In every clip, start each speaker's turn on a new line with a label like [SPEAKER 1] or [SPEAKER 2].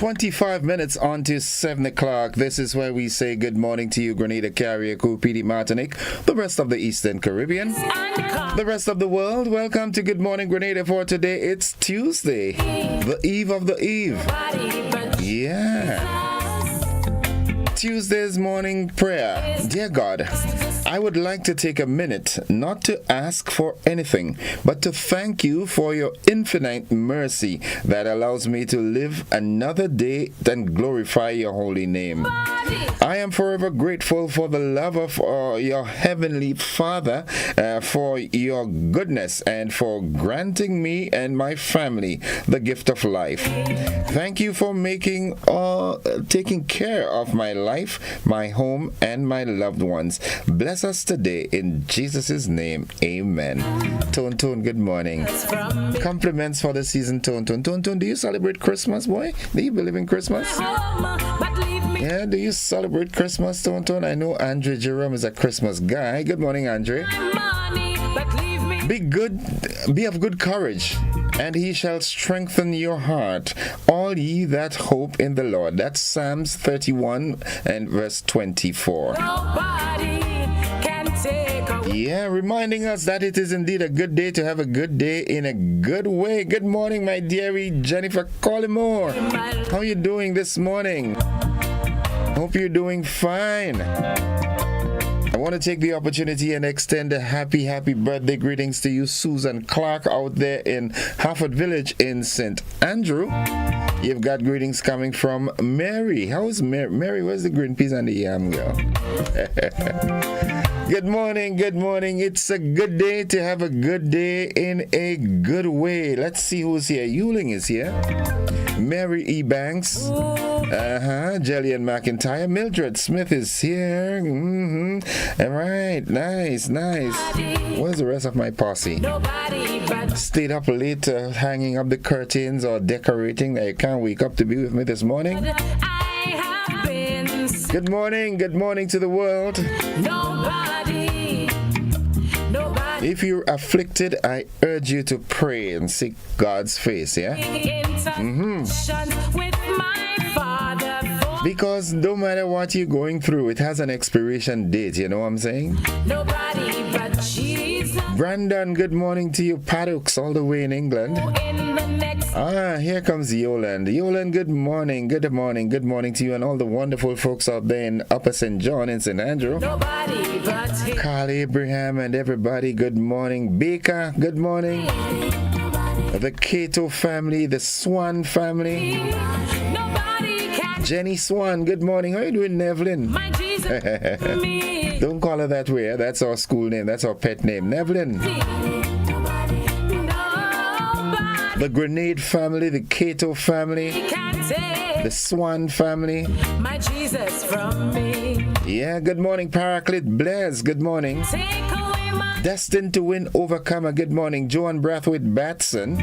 [SPEAKER 1] 25 minutes on to 7 o'clock. This is where we say good morning to you, Grenada, Carriacou, PD, Martinique, the rest of the Eastern Caribbean, the rest of the world. Welcome to Good Morning Grenada for today. It's Tuesday, the eve of the eve. Yeah. Tuesday's morning prayer. Dear God, I would like to take a minute not to ask for anything, but to thank you for your infinite mercy that allows me to live another day and glorify your holy name. I am forever grateful for the love of your heavenly Father, for your goodness, and for granting me and my family the gift of life. Thank you for taking care of my life, my home, and my loved ones. Bless us today in Jesus' name. Amen. Tone, good morning. Compliments for the season, Tone. Tone, do you celebrate Christmas, boy? Do you believe in Christmas? Yeah, do you celebrate Christmas, Tone? I know Andre Jerome is a Christmas guy. Good morning, Andre. Be of good courage, and he shall strengthen your heart, all ye that hope in the Lord. That's Psalms 31 and verse 24. Yeah, reminding us that it is indeed a good day to have a good day in a good way. Good morning, my dearie Jennifer Collymore. How are you doing this morning? Hope you're doing fine. I want to take the opportunity and extend a happy birthday greetings to you, Susan Clark, out there in Harford Village in St. Andrew. You've got greetings coming from Mary. How's Mary? Mary, where's the green peas and the yam, girl? Good morning. It's a good day to have a good day in a good way. Let's see who's here. Euling is here. Mary E. Banks. Jillian McIntyre. Mildred Smith is here. All right. Nice. Where's the rest of my posse? Stayed up late hanging up the curtains or decorating. I can't wake up to be with me this morning. Good morning to the world. If you're afflicted, I urge you to pray and seek God's face, yeah? Because no matter what you're going through, it has an expiration date, you know what I'm saying? Nobody but Jesus. Brandon, good morning to you, Paddocks, all the way in England. Here comes Yoland. Yoland, good morning to you and all the wonderful folks out there in Upper St. John and St. Andrew. Nobody but Carl Abraham and everybody, good morning. Baker, good morning. The Cato family, the Swan family. Jenny Swan, good morning. How are you doing, Nevlin? Don't call her that way. That's our school name. That's our pet name. Nevlin. The Grenade family, the Cato family, the Swan family. My Jesus from me. Yeah, good morning, Paraclete Blaise. Good morning. Destined to win, overcomer. Good morning, Joan Brathwaite Batson.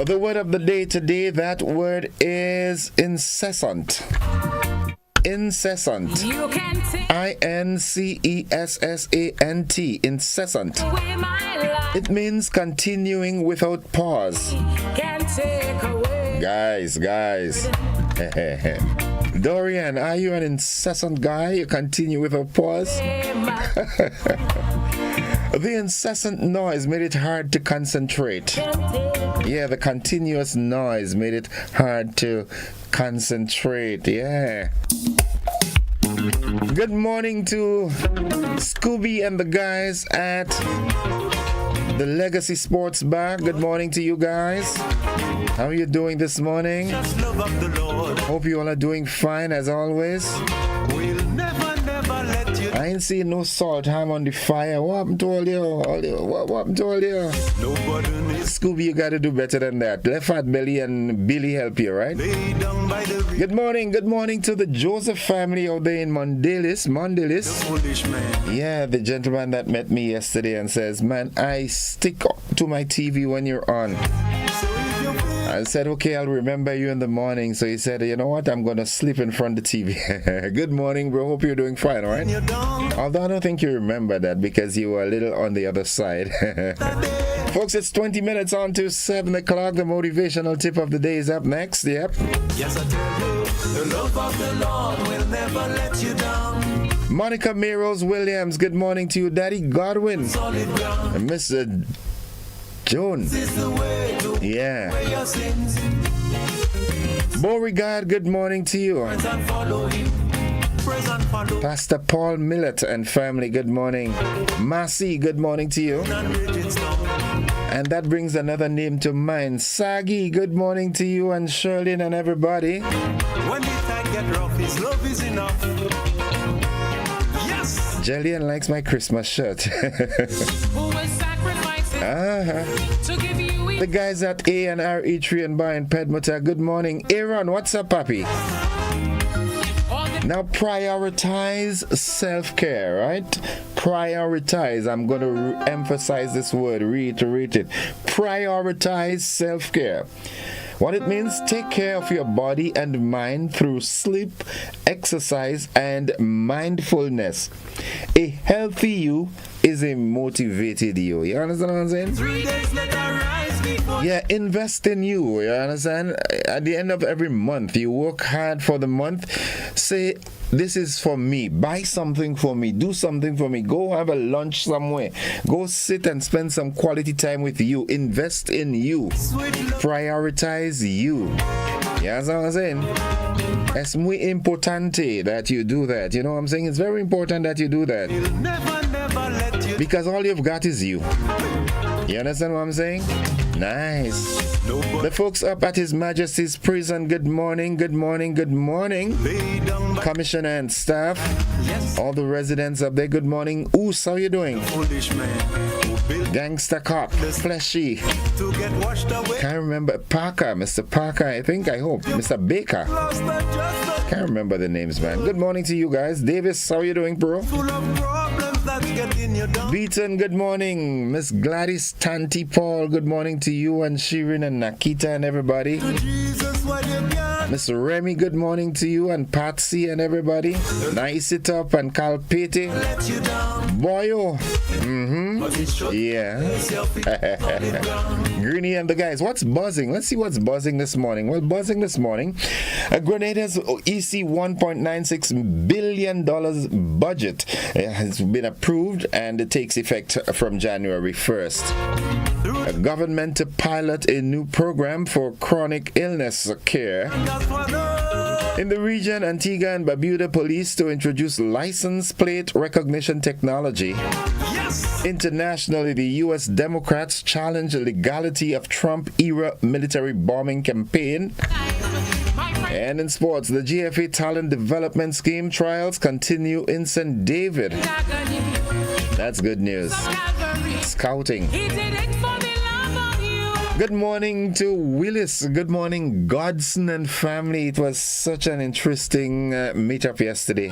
[SPEAKER 1] The word of the day today, that word is incessant. Incessant. I-N-C-E-S-S-A-N-T. Incessant. It means continuing without pause. Guys. Dorian, are you an incessant guy? You continue without pause? The incessant noise made it hard to concentrate. Yeah, the continuous noise made it hard to concentrate. Yeah. Good morning to Scooby and the guys at the Legacy Sports Bar. Good morning to you guys. How are you doing this morning? Hope you all are doing fine as always. I ain't seen no salt ham on the fire. What happened to all you? What happened to all you? Scooby, you gotta do better than that. Let Fat Belly and Billy help you, right? Good morning to the Joseph family out there in Mondelis. Yeah, the gentleman that met me yesterday and says, man, I stick to my TV when you're on. I said, okay, I'll remember you in the morning. So he said, you know what? I'm going to sleep in front of the TV. Good morning, bro. Hope you're doing fine, all right? Although I don't think you remember that because you were a little on the other side. Folks, it's 20 minutes on to 7 o'clock. The motivational tip of the day is up next. Yep.
[SPEAKER 2] Yes, I tell you, the love of the Lord will never let you down.
[SPEAKER 1] Monica Meros Williams, good morning to you. Daddy Godwin. And Mr. Jones. Yeah. Beauregard, good morning to you. Pastor Paul Millett and family, good morning. Massey, good morning to you. And that brings another name to mind. Sagi, good morning to you, and Sherlyn and everybody.
[SPEAKER 2] When the time get rough, his love is enough. Yes.
[SPEAKER 1] Jillian likes my Christmas shirt. The guys at A&R Eatery and Bar in Pedmota, good morning. Aaron, what's up, papi? Now prioritize self-care, right? Prioritize. I'm going to emphasize this word, reiterate it. Prioritize self-care. What it means, take care of your body and mind through sleep, exercise, and mindfulness. A healthy you is a motivated you. You understand what I'm saying?
[SPEAKER 2] 3 days later, rise before.
[SPEAKER 1] Yeah, invest in you. You understand? At the end of every month, you work hard for the month. Say, this is for me. Buy something for me. Do something for me. Go have a lunch somewhere. Go sit and spend some quality time with you. Invest in you. Prioritize you. You understand what I'm saying? Es muy importante that you do that. You know what I'm saying? It's very important that you do that.
[SPEAKER 2] Never let you.
[SPEAKER 1] Because all you've got is you. You understand what I'm saying? Nice. The folks up at His Majesty's prison, good morning, good morning, good morning. Commissioner and staff, all the residents up there, good morning. Oos, how you doing? Gangster cop, fleshy. Can't remember. Parker, Mr. Parker, I hope. Mr. Baker. Can't remember the names, man. Good morning to you guys. Davis, how you doing, bro? Beaton, good morning. Miss Gladys Tanti Paul, good morning to you and Shirin and Nakita and everybody. Miss Remy, good morning to you and Patsy and everybody. Nice it up and Calpete. Boyo. Yeah. Greeny and the guys. What's buzzing? Let's see what's buzzing this morning. Well, buzzing this morning, Grenada's EC $1.96 billion budget has been approved and it takes effect from January 1st. A government to pilot a new program for chronic illness care. In the region, Antigua and Barbuda police to introduce license plate recognition technology. Internationally, the U.S. Democrats challenge the legality of Trump-era military bombing campaign. And in sports, the GFA Talent Development Scheme trials continue in St. David. That's good news. Scouting. Good morning to Willis. Good morning, Godson and family. It was such an interesting meetup yesterday.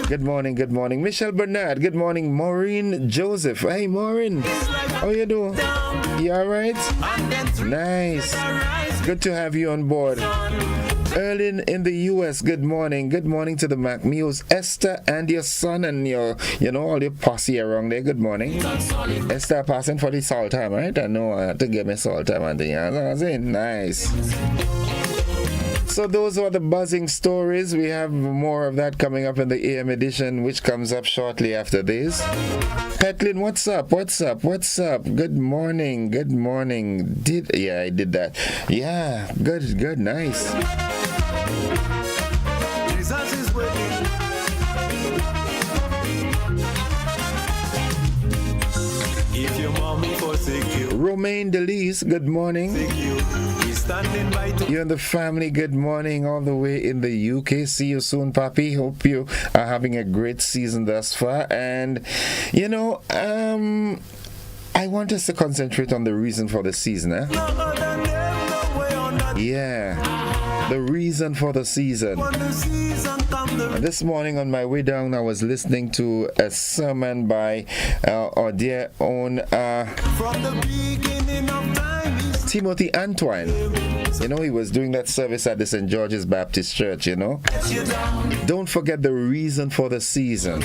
[SPEAKER 1] Good morning, good morning. Michelle Bernard. Good morning, Maureen Joseph. Hey, Maureen. How you doing? You all right? Nice. Good to have you on board. Erlin in the U.S., good morning. Good morning to the McMews. Esther and your son and your, all your posse around there. Good morning. Esther passing for the salt time, right? I know I have to get my salt time on the nice. So those are the buzzing stories. We have more of that coming up in the AM edition, which comes up shortly after this. Petlin, what's up? What's up? What's up? Good morning. Good morning. I did that. Yeah, good, nice.
[SPEAKER 2] Jesus is waiting. If your mommy forsake you,
[SPEAKER 1] Romaine Delise, good morning. You and the family, good morning, all the way in the UK. See you soon, Papi. Hope you are having a great season thus far. And, I want us to concentrate on the reason for the season, eh? Yeah, the reason for the season. This morning on my way down, I was listening to a sermon by our dear own Timothy Antoine. He was doing that service at the St. George's Baptist Church, Don't forget the reason for the season.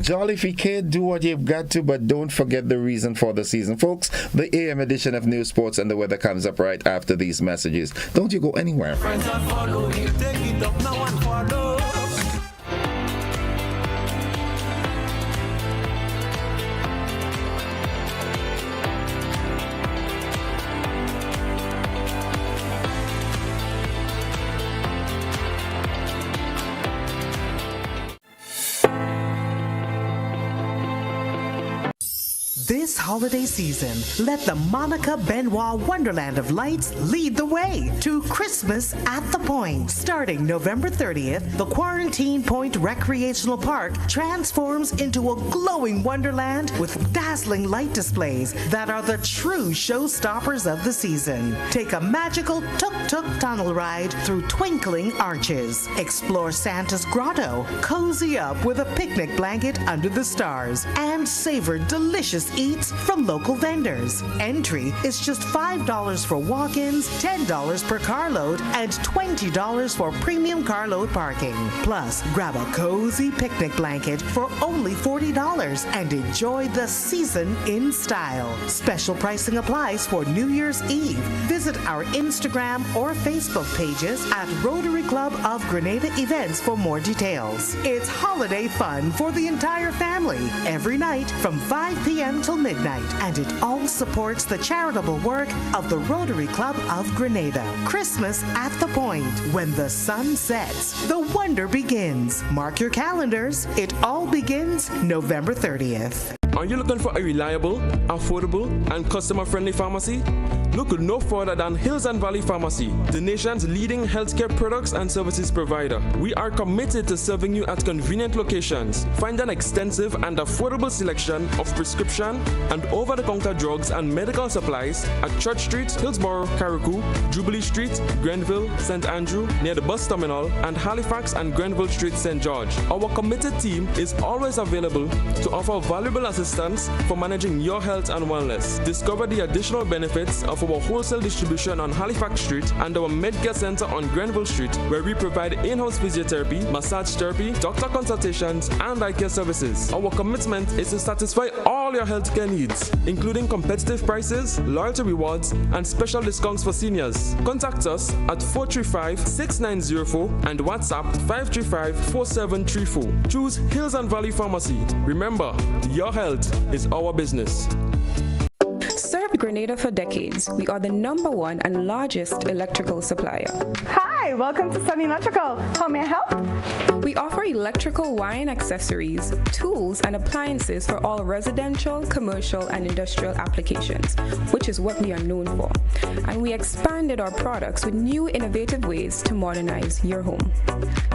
[SPEAKER 1] Jolly kid, do what you've got to, but don't forget the reason for the season. Folks, the AM edition of News, Sports, and the Weather comes up right after these messages. Don't you go anywhere.
[SPEAKER 2] Friends that follow you, take it up now and follow.
[SPEAKER 3] This holiday season, let the Monica Benoit Wonderland of Lights lead the way to Christmas at the Point. Starting November 30th, the Quarantine Point Recreational Park transforms into a glowing wonderland with dazzling light displays that are the true showstoppers of the season. Take a magical tuk-tuk tunnel ride through twinkling arches. Explore Santa's grotto, cozy up with a picnic blanket under the stars, and savor delicious eats from local vendors. Entry is just $5 for walk-ins, $10 per carload, and $20 for premium carload parking. Plus, grab a cozy picnic blanket for only $40 and enjoy the season in style. Special pricing applies for New Year's Eve. Visit our Instagram or Facebook pages at Rotary Club of Grenada Events for more details. It's holiday fun for the entire family every night from 5 p.m. till midnight, and it all supports the charitable work of the Rotary Club of Grenada. Christmas at the Point. When the sun sets, the wonder begins. Mark your calendars. It all begins November 30th.
[SPEAKER 4] Are you looking for a reliable, affordable, and customer-friendly pharmacy? Look no further than Hills and Valley Pharmacy, the nation's leading healthcare products and services provider. We are committed to serving you at convenient locations. Find an extensive and affordable selection of prescription and over-the-counter drugs and medical supplies at Church Street, Hillsborough, Carriacou, Jubilee Street, Grenville, St. Andrew, near the bus terminal, and Halifax and Grenville Street, St. George. Our committed team is always available to offer valuable assistance for managing your health and wellness. Discover the additional benefits of our wholesale distribution on Halifax Street and our Medcare Center on Grenville Street, where we provide in-house physiotherapy, massage therapy, doctor consultations, and eye care services. Our commitment is to satisfy all your healthcare needs, including competitive prices, loyalty rewards, and special discounts for seniors. Contact us at 435-6904 and WhatsApp 535-4734. Choose Hills and Valley Pharmacy. Remember, your health is our business.
[SPEAKER 5] Served Grenada for decades. We are the #1 and largest electrical supplier.
[SPEAKER 6] Hi, welcome to Sunny Electrical. How may I help?
[SPEAKER 5] We offer electrical wire and accessories, tools, and appliances for all residential, commercial, and industrial applications, which is what we are known for. And we expanded our products with new innovative ways to modernize your home.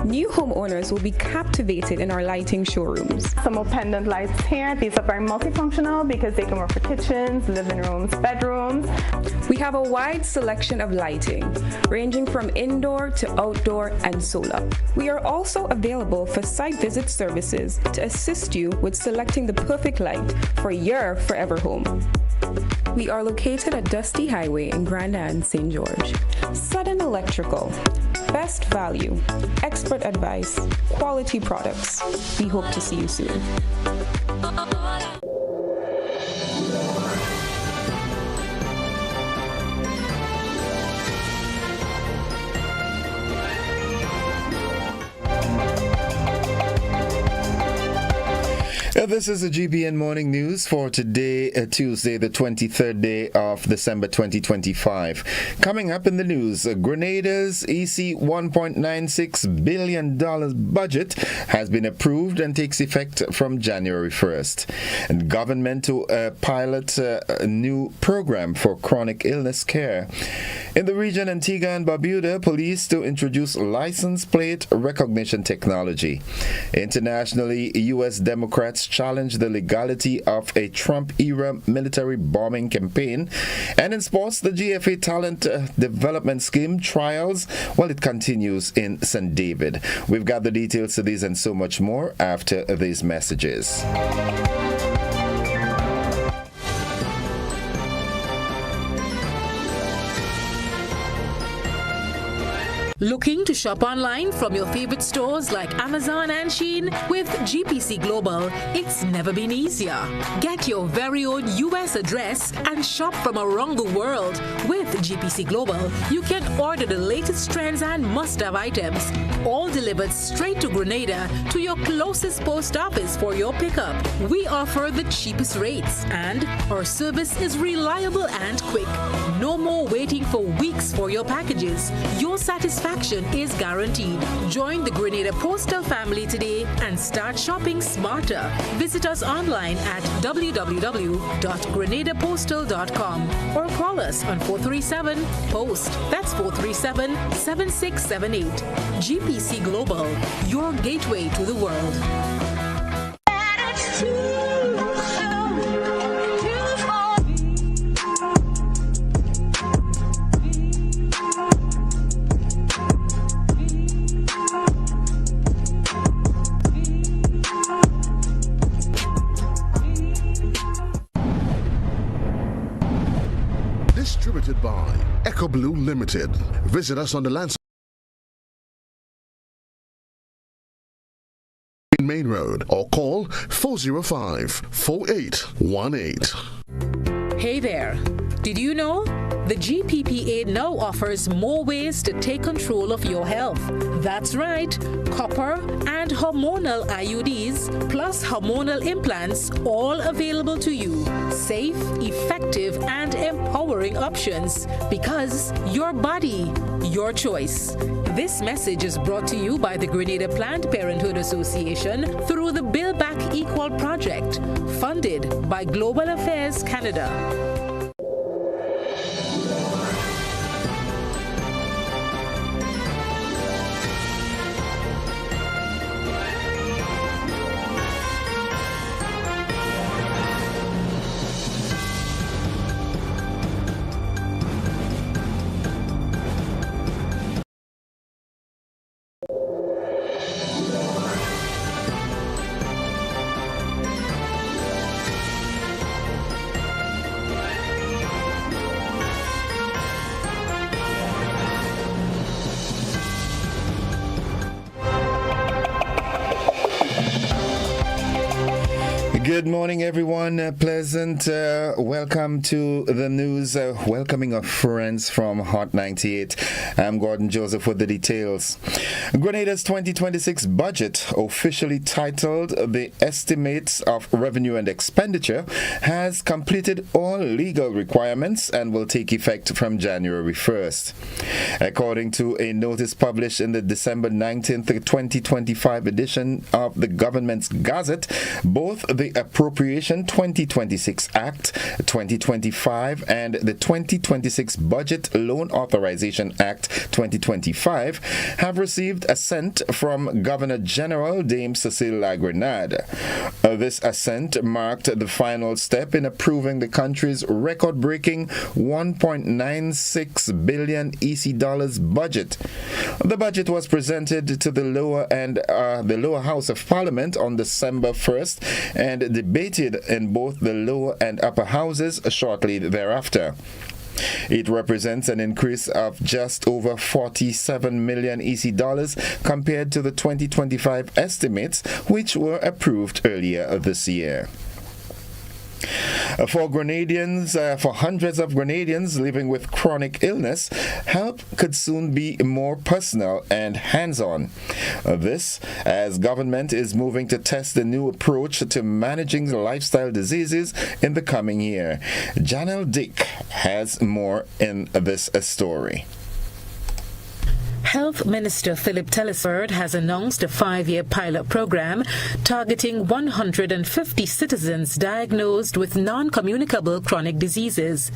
[SPEAKER 5] New homeowners will be captivated in our lighting showrooms.
[SPEAKER 6] Some more pendant lights here. These are very multifunctional because they can work for kitchens, living rooms, bedrooms.
[SPEAKER 5] We have a wide selection of lighting, ranging from indoor to outdoor and solar. We are also available for site visit services to assist you with selecting the perfect light for your forever home. We are located at Dusty Highway in Grenada and St. George. Sudden Electrical. Best value, expert advice, quality products. We hope to see you soon.
[SPEAKER 1] This is the GBN Morning News for today, Tuesday, the 23rd day of December 2025. Coming up in the news, Grenada's EC $1.96 billion budget has been approved and takes effect from January 1st. And government to pilot a new program for chronic illness care. In the region, Antigua and Barbuda, police to introduce license plate recognition technology. Internationally, U.S. Democrats challenge the legality of a Trump-era military bombing campaign. And in sports, the GFA Talent Development Scheme trials, well, it continues in St. David. We've got the details to these and so much more after these messages.
[SPEAKER 7] Looking to shop online from your favorite stores like Amazon and Shein? With GPC Global, it's never been easier. Get your very own US address and shop from around the world. With GPC Global, you can order the latest trends and must-have items, all delivered straight to Grenada to your closest post office for your pickup. We offer the cheapest rates, and our service is reliable and quick. No more waiting for weeks for your packages. Your satisfaction is guaranteed. Join the Grenada Postal family today and start shopping smarter. Visit us online at www.grenadapostal.com or call us on 437-POST. That's 437-7678. GPC Global, your gateway to the world.
[SPEAKER 8] Distributed by Echo Blue Limited. Visit us on the Lance Main Road or call 405-4818.
[SPEAKER 7] Hey there. Did you know? The GPPA now offers more ways to take control of your health. That's right, copper and hormonal IUDs plus hormonal implants, all available to you. Safe, effective, and empowering options, because your body, your choice. This message is brought to you by the Grenada Planned Parenthood Association through the Build Back Equal project, funded by Global Affairs Canada.
[SPEAKER 1] Good morning, everyone. Pleasant welcome to the news. Welcoming our friends from Hot 98. I'm Gordon Joseph with the details. Grenada's 2026 budget, officially titled the Estimates of Revenue and Expenditure, has completed all legal requirements and will take effect from January 1st. According to a notice published in the December 19th, 2025 edition of the Government's Gazette, both the Appropriation 2026 Act 2025 and the 2026 Budget Loan Authorization Act 2025 have received assent from Governor General Dame Cecile La Grenade. This assent marked the final step in approving the country's record-breaking $1.96 billion EC dollars budget. The budget was presented to the lower house of Parliament on December 1st and debated in both the lower and upper houses shortly thereafter. It represents an increase of just over 47 million EC dollars compared to the 2025 estimates, which were approved earlier this year. For hundreds of Grenadians living with chronic illness, help could soon be more personal and hands-on. This, as government is moving to test the new approach to managing lifestyle diseases in the coming year. Janelle Dick has more in this story.
[SPEAKER 7] Health Minister Philip Telesford has announced a 5-year pilot program targeting 150 citizens diagnosed with non-communicable chronic diseases.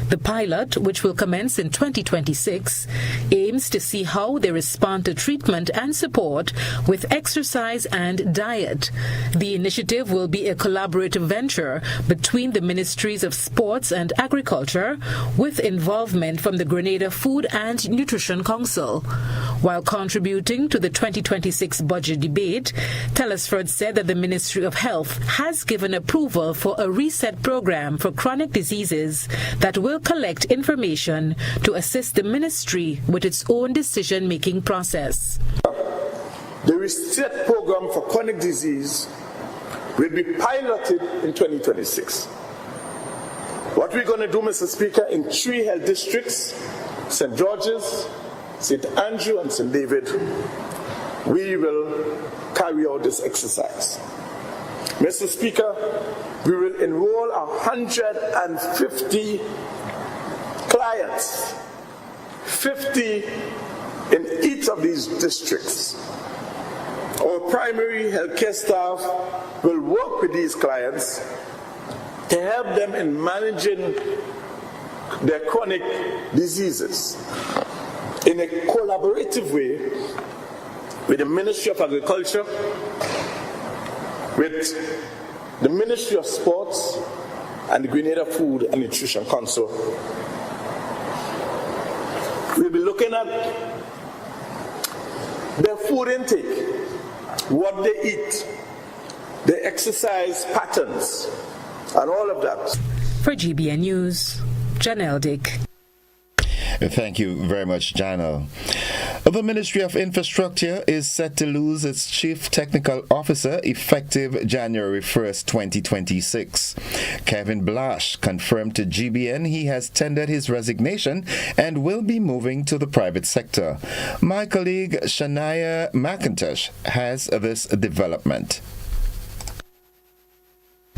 [SPEAKER 7] The pilot, which will commence in 2026, aims to see how they respond to treatment and support with exercise and diet. The initiative will be a collaborative venture between the Ministries of Sports and Agriculture, with involvement from the Grenada Food and Nutrition Council. While contributing to the 2026 budget debate, Telesford said that the Ministry of Health has given approval for a reset program for chronic diseases that will will collect information to assist the ministry with its own decision-making process.
[SPEAKER 9] The research program for chronic disease will be piloted in 2026. What we're going to do, Mr. Speaker, in 3 health districts, St. George's, St. Andrew, and St. David, we will carry out this exercise. Mr. Speaker, we will enroll 150 clients, 50 in each of these districts. Our primary healthcare staff will work with these clients to help them in managing their chronic diseases in a collaborative way with the Ministry of Agriculture, with the Ministry of Sports, and the Grenada Food and Nutrition Council. We'll be looking at their food intake, what they eat, their exercise patterns, and all of that.
[SPEAKER 7] For GBN News, Janelle Dick.
[SPEAKER 1] Thank you very much, Janelle. The Ministry of Infrastructure is set to lose its Chief Technical Officer effective January 1st, 2026. Kevin Blash confirmed to GBN he has tendered his resignation and will be moving to the private sector. My colleague Shania McIntosh has this development.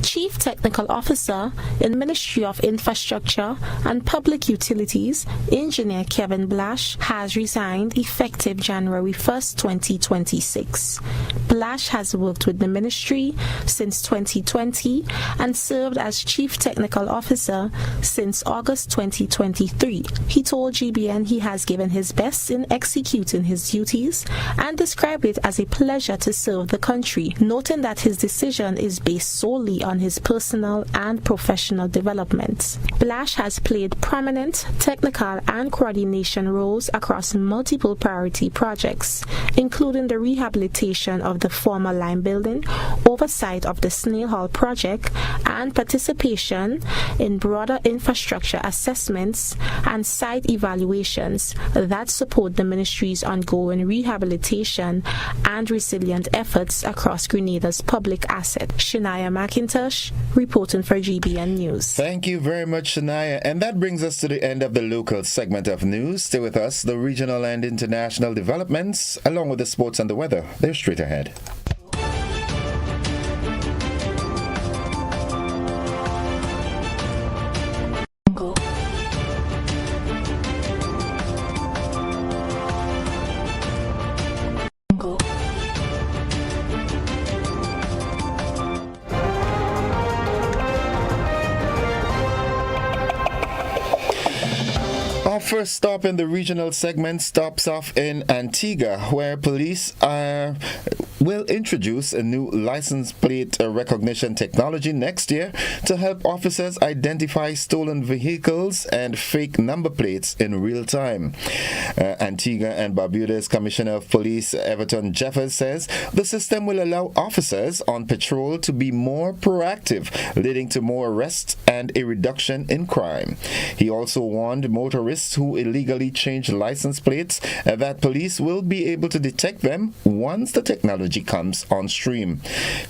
[SPEAKER 10] Chief Technical Officer in Ministry of Infrastructure and Public Utilities, Engineer Kevin Blash, has resigned effective January 1st, 2026. Blash has worked with the ministry since 2020 and served as Chief Technical Officer since August 2023. He told GBN he has given his best in executing his duties and described it as a pleasure to serve the country, noting that his decision is based solely on his personal and professional development. Blash has played prominent technical and coordination roles across multiple priority projects, including the rehabilitation of the former Lime Building, oversight of the Snail Hall project, and participation in broader infrastructure assessments and site evaluations that support the ministry's ongoing rehabilitation and resilient efforts across Grenada's public assets. Shania McIntosh, reporting for GBN News.
[SPEAKER 1] Thank you very much, Shania. And that brings us to the end of the local segment of news. Stay with us. The regional and international developments, along with the sports and the weather, they're straight ahead. Our first stop in the regional segment stops off in Antigua, where police will introduce a new license plate recognition technology next year to help officers identify stolen vehicles and fake number plates in real time. Antigua and Barbuda's Commissioner of Police Everton Jeffers says the system will allow officers on patrol to be more proactive, leading to more arrests and a reduction in crime. He also warned motorists who illegally change license plates that police will be able to detect them once the technology comes on stream.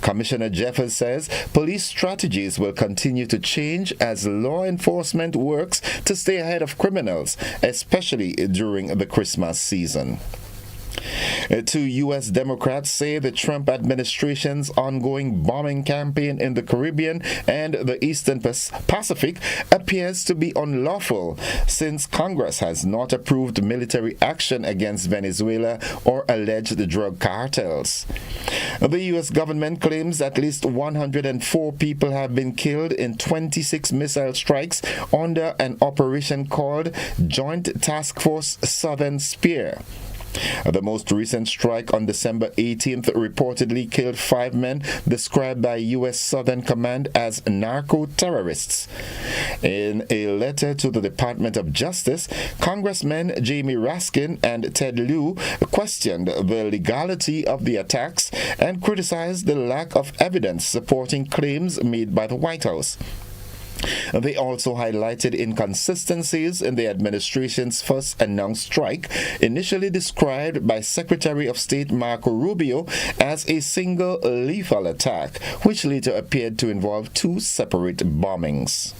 [SPEAKER 1] Commissioner Jeffers says police strategies will continue to change as law enforcement works to stay ahead of criminals, especially during the Christmas season. Two U.S. Democrats say the Trump administration's ongoing bombing campaign in the Caribbean and the Eastern Pacific appears to be unlawful since Congress has not approved military action against Venezuela or alleged drug cartels. The U.S. government claims at least 104 people have been killed in 26 missile strikes under an operation called Joint Task Force Southern Spear. The most recent strike on December 18th reportedly killed 5 men described by U.S. Southern Command as narco-terrorists. In a letter to the Department of Justice, Congressmen Jamie Raskin and Ted Lieu questioned the legality of the attacks and criticized the lack of evidence supporting claims made by the White House. They also highlighted inconsistencies in the administration's first announced strike, initially described by Secretary of State Marco Rubio as a single lethal attack, which later appeared to involve two separate bombings.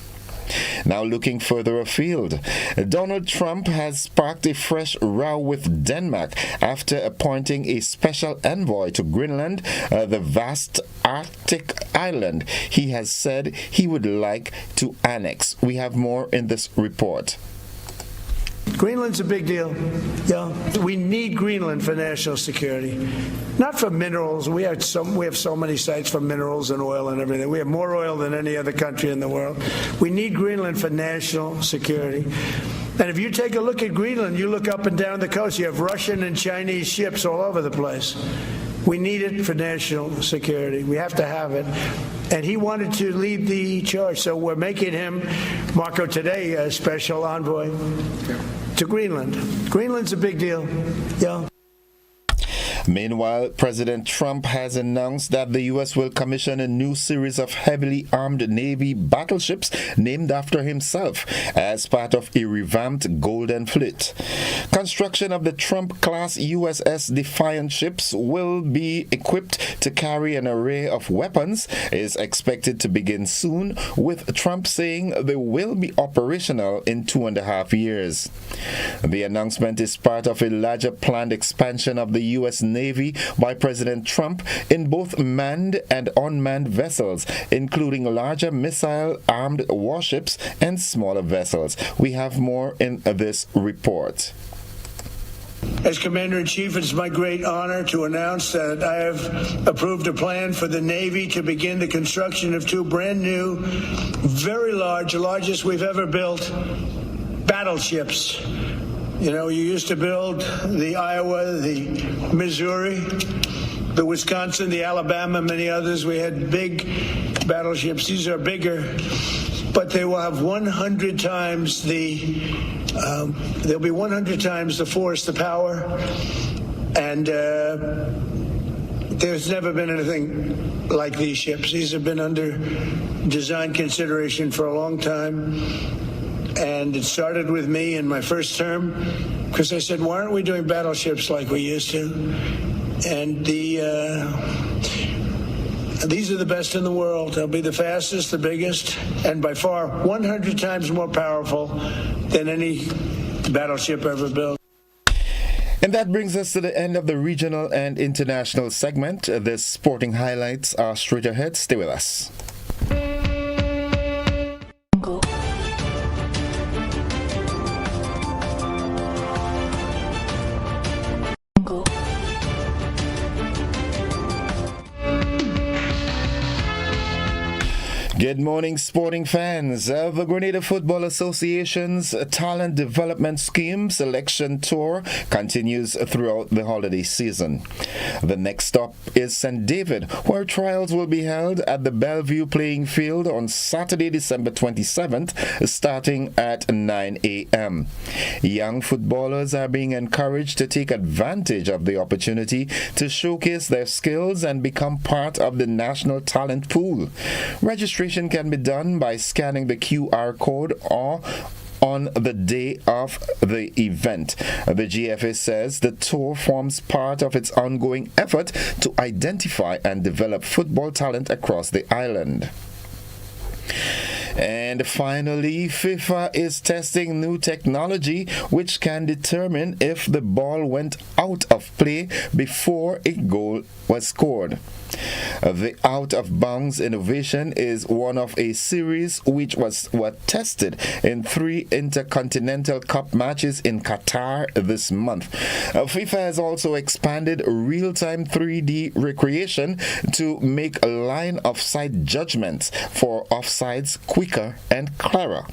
[SPEAKER 1] Now looking further afield, Donald Trump has sparked a fresh row with Denmark after appointing a special envoy to Greenland, the vast Arctic island he has said he would like to annex. We have more in this report.
[SPEAKER 11] Greenland's a big deal. Yeah, we need Greenland for national security, not for minerals. We have so many sites for minerals and oil and everything. We have more oil than any other country in the world. We need Greenland for national security. And if you take a look at Greenland, you look up and down the coast, you have Russian and Chinese ships all over the place. We need it for national security. We have to have it. And he wanted to lead the charge, so we're making him, Marco, today, a special envoy to Greenland. Greenland's a big deal. Yeah.
[SPEAKER 1] Meanwhile, President Trump has announced that the U.S. will commission a new series of heavily armed Navy battleships named after himself as part of a revamped Golden Fleet. Construction of the Trump-class USS Defiant ships will be equipped to carry an array of weapons is expected to begin soon, with Trump saying they will be operational in 2.5 years. The announcement is part of a larger planned expansion of the U.S. Navy by President Trump in both manned and unmanned vessels, including larger missile-armed warships and smaller vessels. We have more in this report.
[SPEAKER 11] As Commander-in-Chief, it's my great honor to announce that I have approved a plan for the Navy to begin the construction of two brand new, very large, the largest we've ever built, battleships. You know, you used to build the Iowa, the Missouri, the Wisconsin, the Alabama, many others. We had big battleships. These are bigger, but they will have 100 times they'll be 100 times the force, the power, and there's never been anything like these ships. These have been under design consideration for a long time. And it started with me in my first term, because I said, why aren't we doing battleships like we used to? And these are the best in the world. They'll be the fastest, the biggest, and by far 100 times more powerful than any battleship ever built.
[SPEAKER 1] And that brings us to the end of the regional and international segment. The sporting highlights are straight ahead. Stay with us. Good morning, sporting fans. The Grenada Football Association's Talent Development Scheme Selection Tour continues throughout the holiday season. The next stop is St. David, where trials will be held at the Bellevue Playing Field on Saturday, December 27th, starting at 9 a.m. Young footballers are being encouraged to take advantage of the opportunity to showcase their skills and become part of the national talent pool. Registration can be done by scanning the QR code or on the day of the event. The GFA says the tour forms part of its ongoing effort to identify and develop football talent across the island. And finally, FIFA is testing new technology which can determine if the ball went out of play before a goal was scored. The out-of-bounds innovation is one of a series which was tested in 3 Intercontinental Cup matches in Qatar this month. FIFA has also expanded real-time 3D recreation to make line-of-sight judgments for offsides quicker and clearer.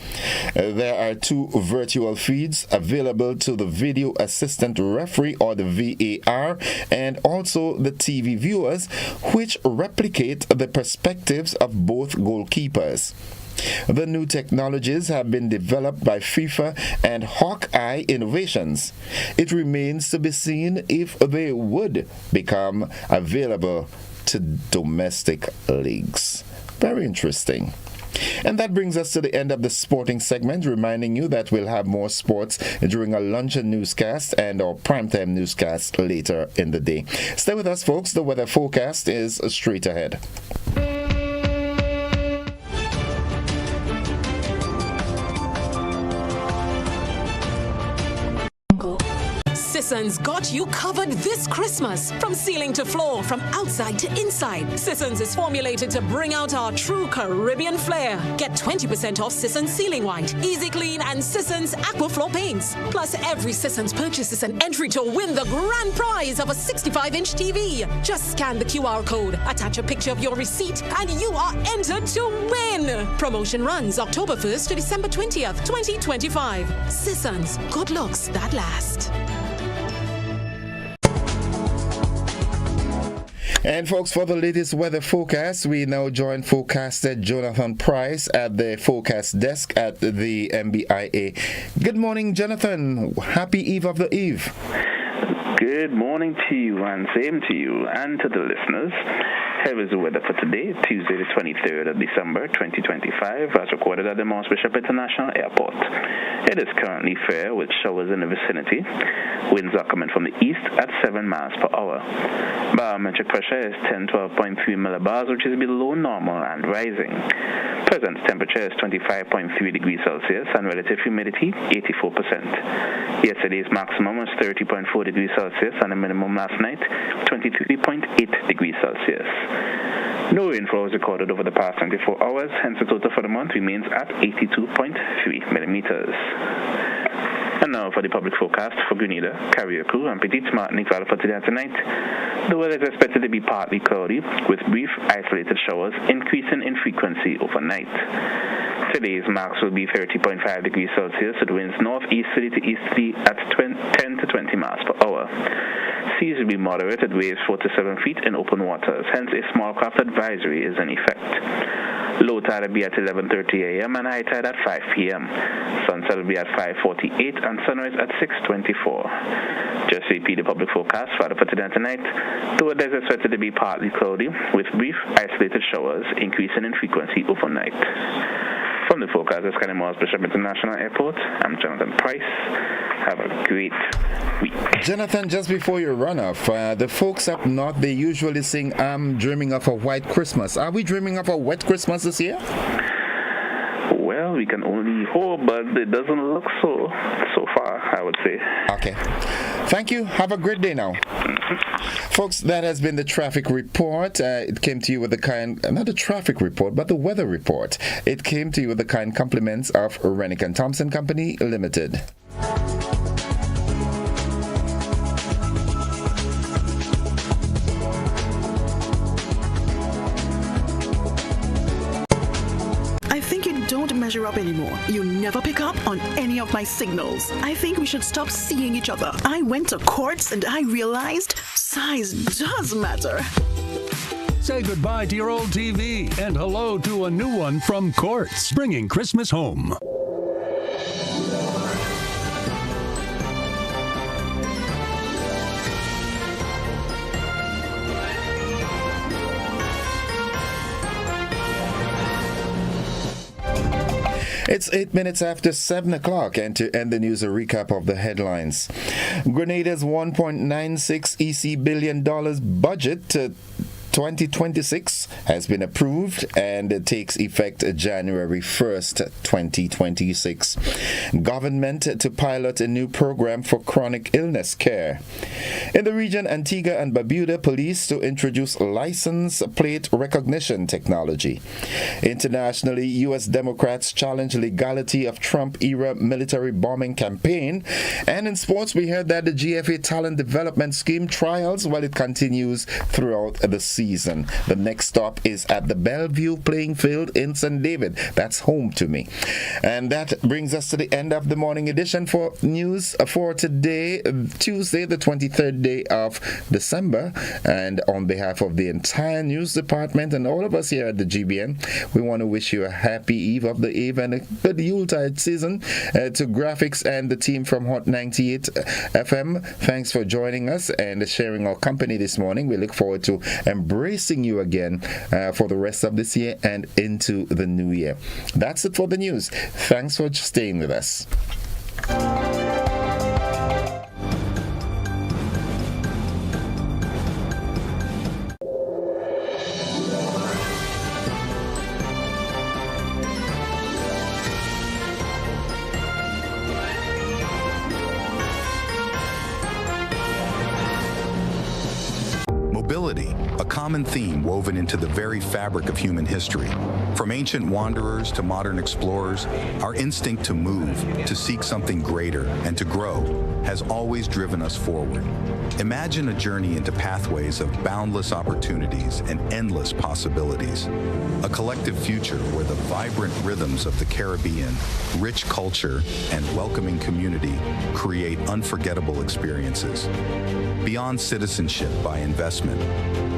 [SPEAKER 1] There are 2 virtual feeds available to the video assistant referee, or the VAR, and also the TV viewers, which replicate the perspectives of both goalkeepers. The new technologies have been developed by FIFA and Hawkeye Innovations. It remains to be seen if they would become available to domestic leagues. Very interesting. And that brings us to the end of the sporting segment, reminding you that we'll have more sports during our luncheon newscast and our primetime newscast later in the day. Stay with us, folks. The weather forecast is straight ahead.
[SPEAKER 7] Sisson's got you covered this Christmas. From ceiling to floor, from outside to inside, Sisson's is formulated to bring out our true Caribbean flair. Get 20% off Sisson's Ceiling White, Easy Clean, and Sisson's Aquaflow paints. Plus, every Sisson's purchase is an entry to win the grand prize of a 65-inch TV. Just scan the QR code, attach a picture of your receipt, and you are entered to win. Promotion runs October 1st to December 20th, 2025. Sisson's, good looks that last.
[SPEAKER 1] And folks, for the latest weather forecast, we now join forecaster Jonathan Price at the forecast desk at the MBIA. Good morning, Jonathan. Happy Eve of the Eve.
[SPEAKER 12] Good morning to you, and same to you and to the listeners. Here is the weather for today, Tuesday the 23rd of December 2025, as recorded at the Mount Bishop International Airport. It is currently fair with showers in the vicinity. Winds are coming from the east at 7 miles per hour. Barometric pressure is 1012.3 millibars, which is below normal and rising. Present temperature is 25.3 degrees Celsius and relative humidity 84%. Yesterday's maximum was 30.4 degrees Celsius and the minimum last night 23.8 degrees Celsius. No rainfall was recorded over the past 24 hours, hence the total for the month remains at 82.3 millimeters. And now for the public forecast for Grenada, Carriacou, and Petite Martinique Valley for today and tonight. The weather is expected to be partly cloudy, with brief isolated showers increasing in frequency overnight. Today's max will be 30.5 degrees Celsius with winds northeasterly to easterly at 10 to 20 miles per hour. Seas will be moderate at waves 4 to 7 feet in open waters, hence a small craft advisory is in effect. Low tide will be at 11:30 a.m. and high tide at 5 p.m. Sunset will be at 5:48 and sunrise at 6:24. Just to repeat the public forecast for today and tonight, the weather is expected to be partly cloudy with brief isolated showers increasing in frequency overnight. From the forecast at Skyline Bishop International Airport, I'm Jonathan Price. Have a great week.
[SPEAKER 1] Jonathan, just before you run off, the folks up north, they usually sing, I'm dreaming of a white Christmas. Are we dreaming of a wet Christmas this year?
[SPEAKER 12] Well, we can only hope, but it doesn't look so far, I would say.
[SPEAKER 1] Okay. Thank you. Have a great day now. Folks, that has been the traffic report. It came to you with the kind, not the traffic report, but the weather report. It came to you with the kind compliments of Rennick and Thompson Company Limited.
[SPEAKER 13] Measure up anymore. You never pick up on any of my signals. I think we should stop seeing each other. I went to Courts and I realized size does matter.
[SPEAKER 14] Say goodbye to your old TV and hello to a new one from Courts, bringing Christmas home.
[SPEAKER 1] It's 8 minutes after 7 o'clock, and to end the news, a recap of the headlines. Grenada's $1.96 EC billion budget 2026 has been approved and it takes effect January 1st, 2026. Government to pilot a new program for chronic illness care. In the region, Antigua and Barbuda police to introduce license plate recognition technology. Internationally, U.S. Democrats challenge legality of Trump-era military bombing campaign. And in sports, we heard that the GFA Talent Development Scheme trials, while it continues throughout the season. The next stop is at the Bellevue playing field in St. David. That's home to me. And that brings us to the end of the morning edition for news for today, Tuesday, the 23rd day of December. And on behalf of the entire news department and all of us here at the GBN, we want to wish you a happy Eve of the Eve and a good Yuletide season. To graphics and the team from Hot 98 FM, thanks for joining us and sharing our company this morning. We look forward to embracing embracing you again for the rest of this year and into the new year. That's it for the news. Thanks for staying with us.
[SPEAKER 15] Mobility, a common theme woven into the very fabric of human history. From ancient wanderers to modern explorers, our instinct to move, to seek something greater, and to grow has always driven us forward. Imagine a journey into pathways of boundless opportunities and endless possibilities. A collective future where the vibrant rhythms of the Caribbean, rich culture, and welcoming community create unforgettable experiences. Beyond citizenship by investment,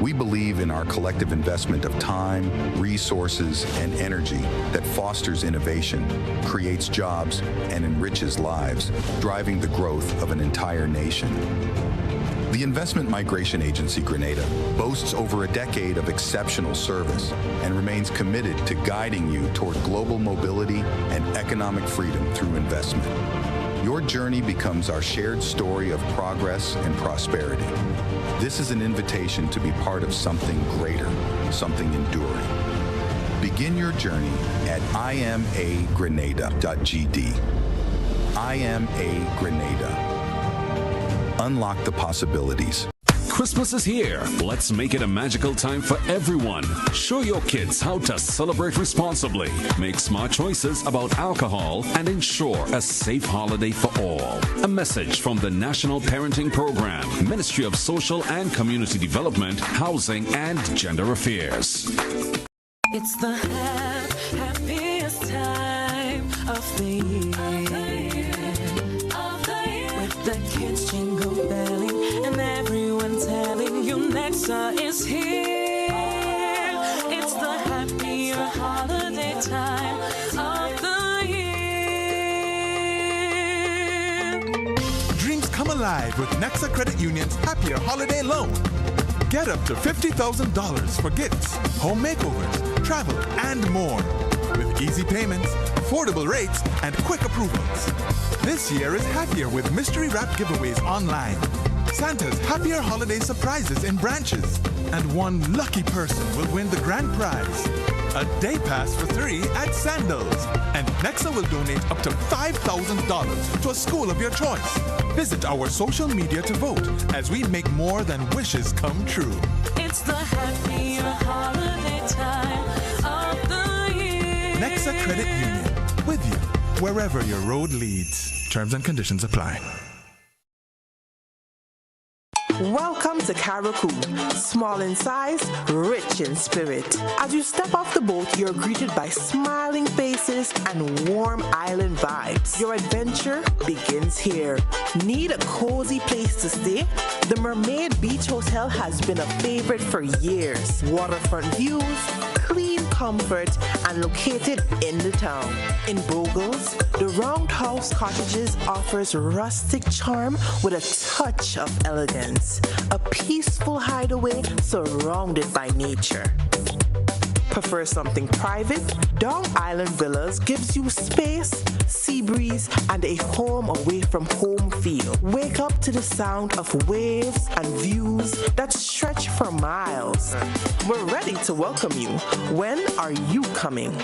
[SPEAKER 15] we believe in our collective investment of time, resources, and energy that fosters innovation, creates jobs, and enriches lives, driving the growth of an entire nation. The investment migration agency Grenada boasts over a decade of exceptional service and remains committed to guiding you toward global mobility and economic freedom through investment. Your journey becomes our shared story of progress and prosperity. This is an invitation to be part of something greater, something enduring. Begin your journey at imagrenada.gd. IMA Grenada. Unlock the possibilities.
[SPEAKER 16] Christmas is here. Let's make it a magical time for everyone. Show your kids how to celebrate responsibly. Make smart choices about alcohol and ensure a safe holiday for all. A message from the National Parenting Program, Ministry of Social and Community Development, Housing and Gender Affairs.
[SPEAKER 2] It's the happiest time of the year. With the kids jingle belling and everyone telling you Nexa is here. It's the happier holiday time of the year.
[SPEAKER 17] Dreams come alive with Nexa Credit Union's Happier Holiday Loan. Get up to $50,000 for gifts, home makeovers, travel, and more. With easy payments, affordable rates, and quick approvals. This year is happier with mystery wrap giveaways online, Santa's Happier Holiday surprises in branches, and one lucky person will win the grand prize, a day pass for 3 at Sandals. And Nexa will donate up to $5,000 to a school of your choice. Visit our social media to vote as we make more than wishes come true.
[SPEAKER 2] It's the happier holiday time of the year.
[SPEAKER 17] Nexa Credit Union, with you wherever your road leads. Terms and conditions apply.
[SPEAKER 18] Welcome to Caracou, small in size, rich in spirit. As you step off the boat, you're greeted by smiling faces and warm island vibes. Your adventure begins here. Need a cozy place to stay? The Mermaid Beach Hotel has been a favorite for years. Waterfront views, clean comfort, and located in the town. In Bogles, the Roundhouse Cottages offers rustic charm with a touch of elegance. A peaceful hideaway surrounded by nature. Prefer something private? Dong Island Villas gives you space, sea breeze, and a home away from home feel. Wake up to the sound of waves and views that stretch for miles. We're ready to welcome you. When are you coming?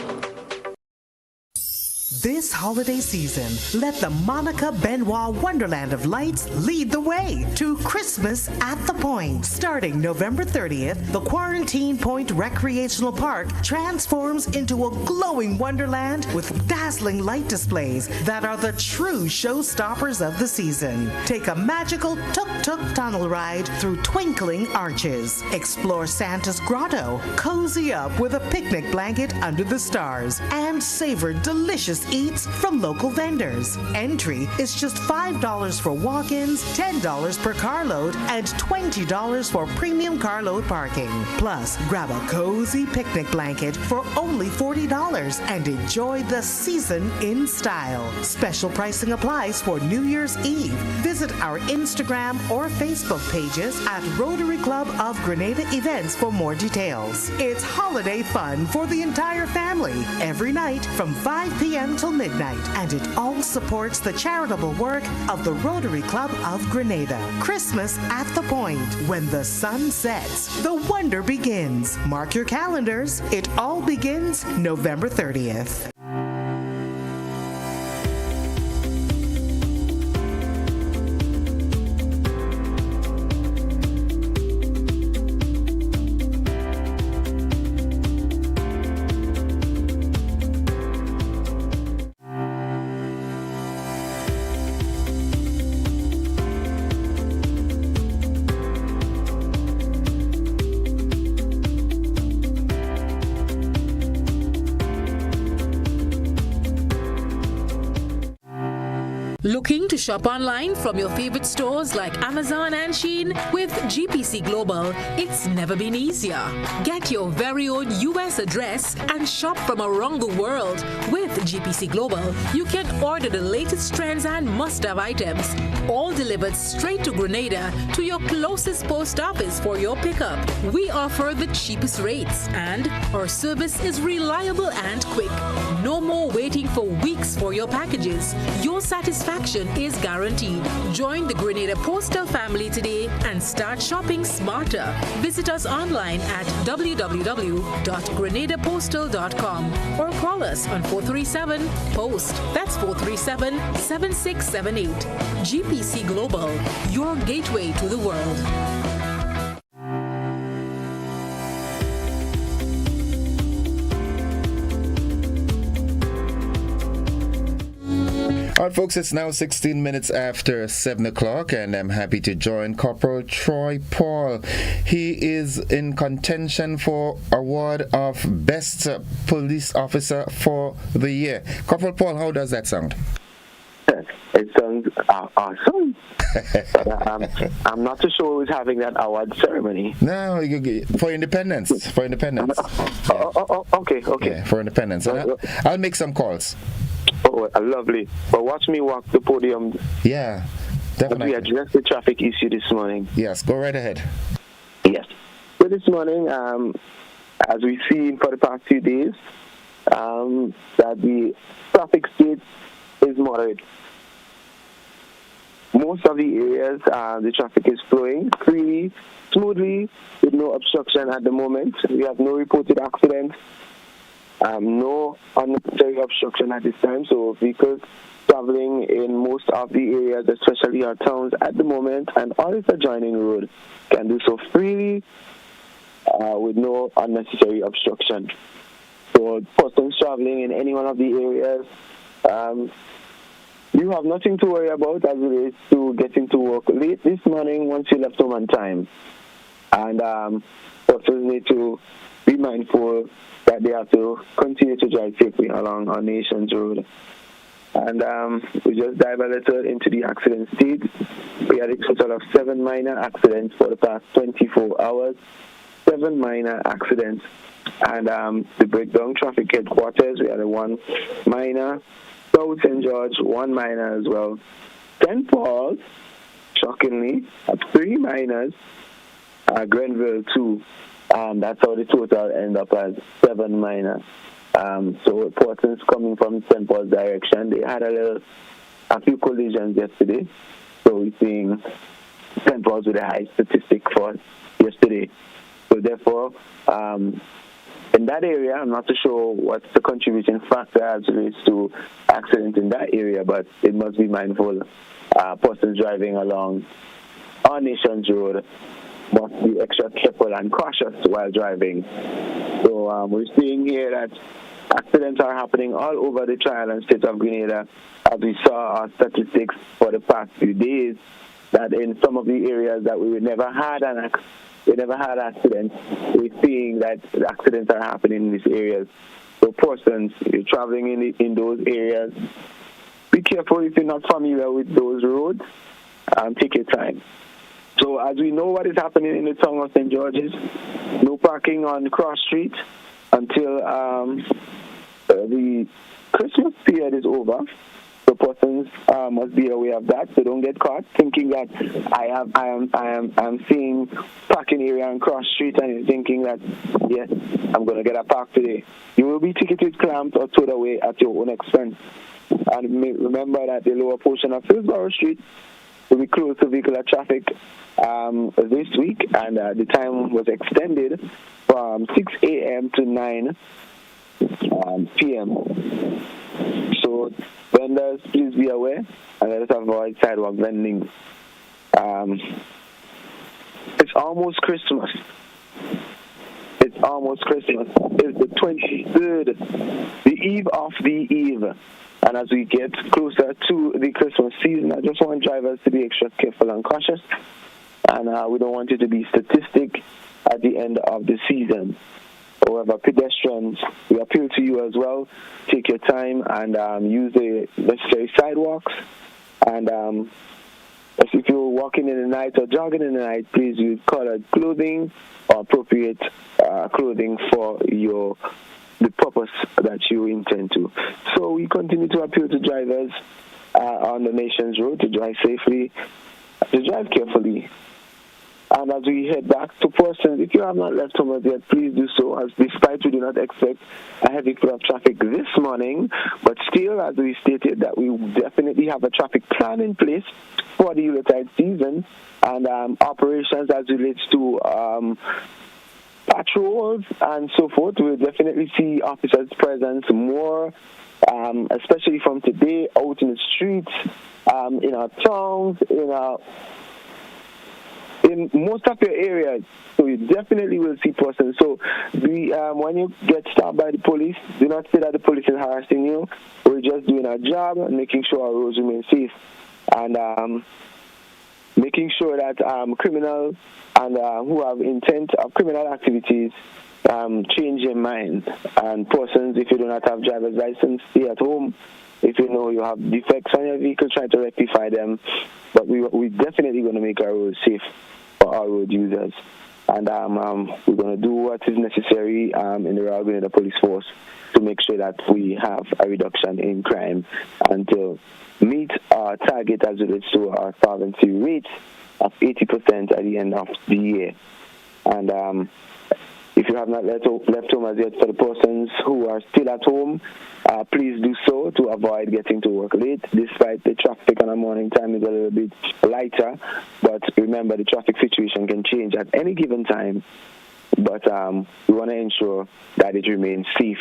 [SPEAKER 3] This holiday season, let the Monica Benoit Wonderland of Lights lead the way to Christmas at the Point. Starting November 30th, the Quarantine Point Recreational Park transforms into a glowing wonderland with dazzling light displays that are the true showstoppers of the season. Take a magical tuk-tuk tunnel ride through twinkling arches. Explore Santa's grotto, cozy up with a picnic blanket under the stars, and savor delicious eats from local vendors. Entry is just $5 for walk-ins, $10 per carload, and $20 for premium carload parking. Plus, grab a cozy picnic blanket for only $40 and enjoy the season in style. Special pricing applies for New Year's Eve. Visit our Instagram or Facebook pages at Rotary Club of Grenada Events for more details. It's holiday fun for the entire family every night from 5 p.m. till midnight, and it all supports the charitable work of the Rotary Club of Grenada. Christmas at the Point. When the sun sets, the wonder begins. Mark your calendars. It all begins November 30th.
[SPEAKER 7] Looking to shop online from your favorite stores like Amazon and Shein? With GPC Global, it's never been easier. Get your very own US address and shop from around the world. With GPC Global, you can order the latest trends and must-have items, all delivered straight to Grenada to your closest post office for your pickup. We offer the cheapest rates, and our service is reliable and quick. No more waiting for weeks for your packages. Your satisfaction is guaranteed. Join the Grenada Postal family today and start shopping smarter. Visit us online at www.grenadapostal.com or call us on 437-POST. That's 437-7678. GPC Global, your gateway to the world.
[SPEAKER 1] All right, folks, it's now 16 minutes after 7 o'clock, and I'm happy to join Corporal Troy Paul. He is in contention for award of Best Police Officer for the year. Corporal Paul, how does that sound?
[SPEAKER 19] It sounds awesome. But, I'm not too sure who's having that award ceremony.
[SPEAKER 1] No, for independence. For independence.
[SPEAKER 19] Okay.
[SPEAKER 1] Yeah, for independence. I'll make some calls.
[SPEAKER 19] Oh, lovely. But watch me walk the podium.
[SPEAKER 1] Yeah, definitely.
[SPEAKER 19] We address the traffic issue this morning.
[SPEAKER 1] Yes, go right ahead.
[SPEAKER 19] Yes. So this morning, as we've seen for the past few days, that the traffic state is moderate. Most of the areas, the traffic is flowing freely, smoothly, with no obstruction at the moment. We have no reported accidents. No unnecessary obstruction at this time, so vehicles traveling in most of the areas, especially our towns at the moment, and all its adjoining road, can do so freely with no unnecessary obstruction. So persons traveling in any one of the areas, you have nothing to worry about as it relates to getting to work late this morning once you left home on time. And persons need to be mindful that they have to continue to drive safely along our nation's road. And we just dive a little into the accident state. We had a total of 7 minor accidents for the past 24 hours. 7 minor accidents. And the breakdown traffic headquarters, we had a 1 minor. South St. George, 1 minor as well. St. Paul, shockingly, had 3 minors. Grenville, 2. That's how the total end up as 7 minor. So persons coming from St. Paul's direction, they had a few collisions yesterday. So we're seeing St. Paul's with a high statistic for yesterday. So therefore, in that area, I'm not too sure what's the contributing factor as it relates to accidents in that area, but it must be mindful. Persons driving along our nation's road must be extra careful and cautious while driving. So we're seeing here that accidents are happening all over the tri-island state of Grenada. As we saw our statistics for the past few days, that in some of the areas that we never had accidents, we're seeing that accidents are happening in these areas. So persons, you're traveling in those areas, be careful if you're not familiar with those roads, and take your time. So as we know what is happening in the town of St. George's, no parking on Cross Street until the Christmas period is over. So persons must be aware of that. So don't get caught thinking that I'm seeing parking area on Cross Street and you're thinking that, yes, I'm going to get a park today. You will be ticketed, clamped, or towed away at your own expense. And remember that the lower portion of Hillsborough Street will be closed to vehicular traffic this week, and the time was extended from 6 a.m. to 9 p.m. So vendors, please be aware and let us avoid sidewalk vending. It's almost Christmas. It's almost Christmas. It's the 23rd, the eve of the eve. And as we get closer to the Christmas season, I just want drivers to be extra careful and cautious. And we don't want it to be statistic at the end of the season. However, pedestrians, we appeal to you as well. Take your time and use the necessary sidewalks. And if you're walking in the night or jogging in the night, please use colored clothing or appropriate clothing for the purpose that you intend to. So we continue to appeal to drivers on the nation's road to drive safely, to drive carefully. And as we head back to persons, if you have not left home as yet, please do so, as despite we do not expect a heavy flow of traffic this morning, but still, as we stated, that we definitely have a traffic plan in place for the Yuletide season, and operations as relates to patrols and so forth. We'll definitely see officers' presence more, especially from today, out in the streets, in our towns, in most of your areas. So you definitely will see persons. So when you get stopped by the police, do not say that the police is harassing you. We're just doing our job and making sure our roads remain safe. And making sure that criminals and who have intent of criminal activities change their mind. And persons, if you do not have driver's license, stay at home. If you know you have defects on your vehicle, try to rectify them. But we definitely going to make our roads safe for our road users. And we're going to do what is necessary in the Royal Grenada Police Force to make sure that we have a reduction in crime and to meet our target as it relates to our solvency rate of 80% at the end of the year. And if you have not left home as yet, for the persons who are still at home, please do so to avoid getting to work late. Despite the traffic on a morning time is a little bit lighter, but remember the traffic situation can change at any given time. But we want to ensure that it remains safe.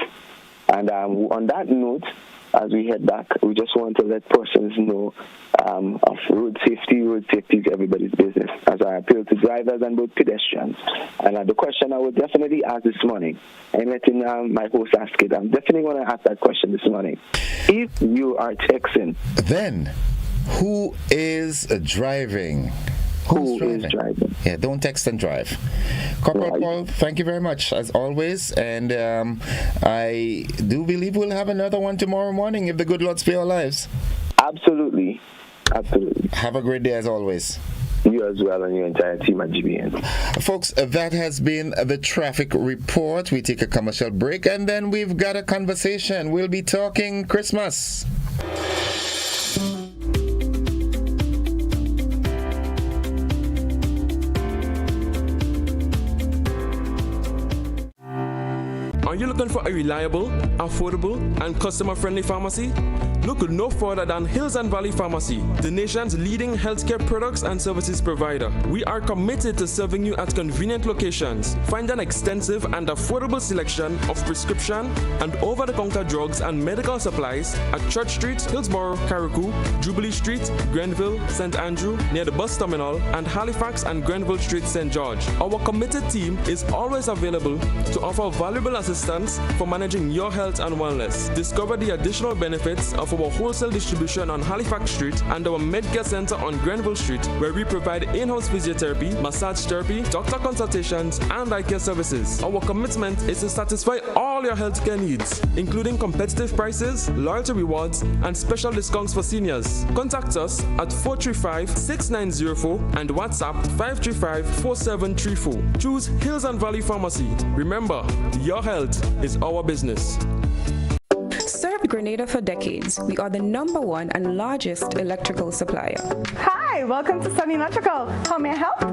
[SPEAKER 19] And on that note, as we head back, we just want to let persons know of road safety. Road safety is everybody's business, as I appeal to drivers and both pedestrians. And the question I would definitely ask this morning, and letting my host ask it, I'm definitely going to ask that question this morning. If you are texting,
[SPEAKER 1] then who is driving? Who is driving? Yeah, don't text and drive. Corporal Paul, thank you very much, as always. And I do believe we'll have another one tomorrow morning if the good Lord spare our lives.
[SPEAKER 19] Absolutely. Absolutely.
[SPEAKER 1] Have a great day, as always.
[SPEAKER 19] You as well and your entire team at GBN.
[SPEAKER 1] Folks, that has been the traffic report. We take a commercial break and then we've got a conversation. We'll be talking Christmas.
[SPEAKER 4] Are you looking for a reliable, affordable, and customer-friendly pharmacy? Look no further than Hills and Valley Pharmacy, the nation's leading healthcare products and services provider. We are committed to serving you at convenient locations. Find an extensive and affordable selection of prescription and over-the-counter drugs and medical supplies at Church Street, Hillsborough, Carriacou, Jubilee Street, Grenville, St. Andrew, near the bus terminal, and Halifax and Grenville Street, St. George. Our committed team is always available to offer valuable assistance for managing your health and wellness. Discover the additional benefits of of our wholesale distribution on Halifax Street and our Medcare Center on Grenville Street, where we provide in-house physiotherapy, massage therapy, doctor consultations, and eye care services. Our commitment is to satisfy all your healthcare needs, including competitive prices, loyalty rewards, and special discounts for seniors. Contact us at 435-6904 and WhatsApp 535-4734. Choose Hills and Valley Pharmacy. Remember, your health is our business.
[SPEAKER 5] Served Grenada for decades, we are the #1 and largest electrical supplier.
[SPEAKER 6] Hi, welcome to Sunny Electrical. How may I help?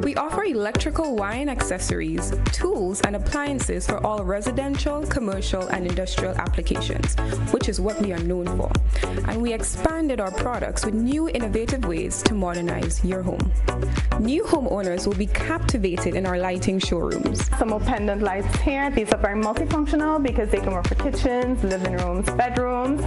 [SPEAKER 5] We offer electrical wire accessories, tools, and appliances for all residential, commercial, and industrial applications, which is what we are known for. And we expanded our products with new innovative ways to modernize your home. New homeowners will be captivated in our lighting showrooms.
[SPEAKER 6] Some more pendant lights here. These are very multifunctional because they can work for kitchens, living rooms, bedrooms.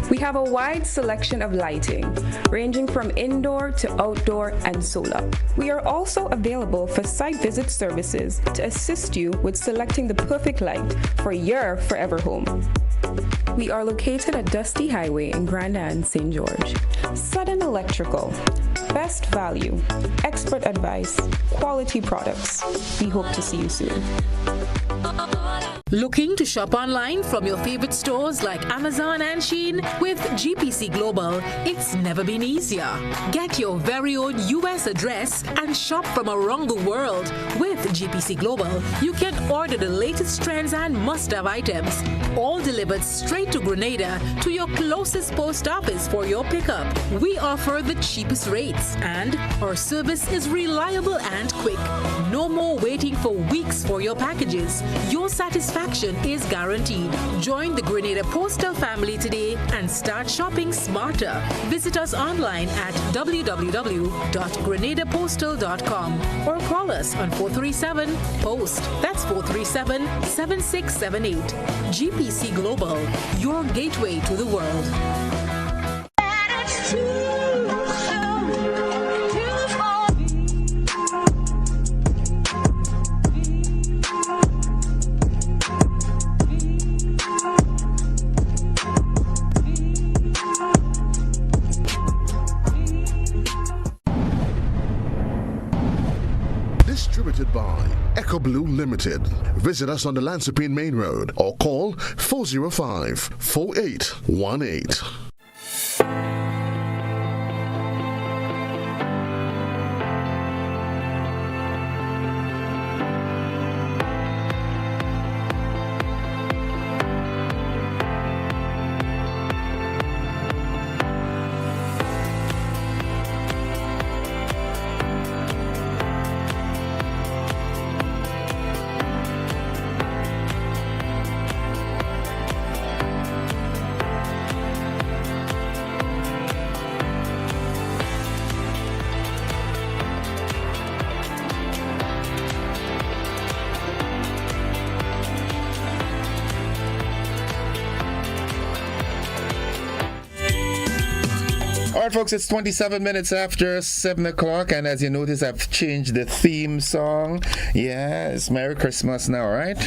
[SPEAKER 5] We have a wide selection of lighting, ranging from indoor to outdoor and solar. We are also available for site visit services to assist you with selecting the perfect light for your forever home. We are located at Dusty Highway in Grenada and St. George. Sudden Electrical. Best value, expert advice, quality products. We hope to see you soon.
[SPEAKER 7] Looking to shop online from your favorite stores like Amazon and Shein? With GPC Global, it's never been easier. Get your very own US address and shop from around the world. With GPC Global, you can order the latest trends and must-have items, all delivered straight to Grenada to your closest post office for your pickup. We offer the cheapest rates and our service is reliable and quick. No more waiting for weeks for your packages. Your satisfaction is guaranteed. Join the Grenada Postal family today and start shopping smarter. Visit us online at www.grenadapostal.com or call us on 437-POST. That's 437-7678. GPC Global, your gateway to the world.
[SPEAKER 8] Distributed by Echo Blue Limited. Visit us on the Lansopine Main Road or call 405-4818.
[SPEAKER 1] All right, folks, it's 27 minutes after 7 o'clock, and as you notice, I've changed the theme song. Yeah, it's Merry Christmas now, right?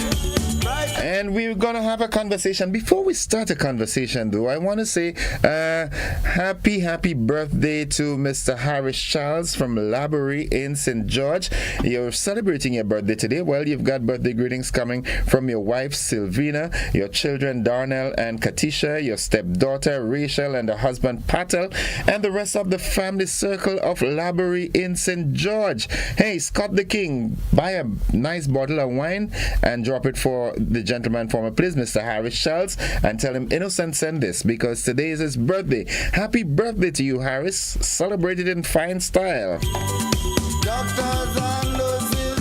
[SPEAKER 1] And we're going to have a conversation. Before we start a conversation, though, I want to say happy birthday to Mr. Harris Charles from Laborie in St. George. You're celebrating your birthday today. Well, you've got birthday greetings coming from your wife, Sylvina, your children, Darnell and Katisha, your stepdaughter, Rachel, and the husband, Patel, and the rest of the family circle of Laborie in St. George. Hey, Scott the King, buy a nice bottle of wine and drop it for the gentleman from a place, Mr. Harris Charles, and tell him Innocent sent this because today is his birthday. Happy birthday to you, Harris. Celebrate it in fine style.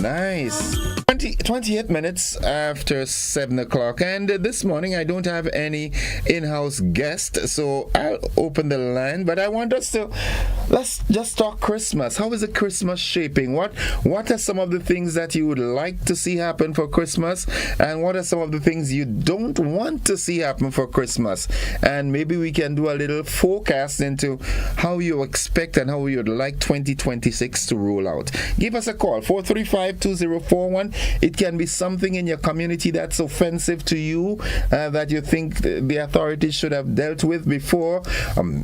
[SPEAKER 1] Nice. 28 minutes after 7 o'clock, and this morning I don't have any in-house guest, so I'll open the line, but I want us to let's just talk Christmas. How is the Christmas shaping? What are some of the things that you would like to see happen for Christmas, and what are some of the things you don't want to see happen for Christmas? And maybe we can do a little forecast into how you expect and how you would like 2026 to roll out. Give us a call, 435-2041. It can be something in your community that's offensive to you that you think the authorities should have dealt with before.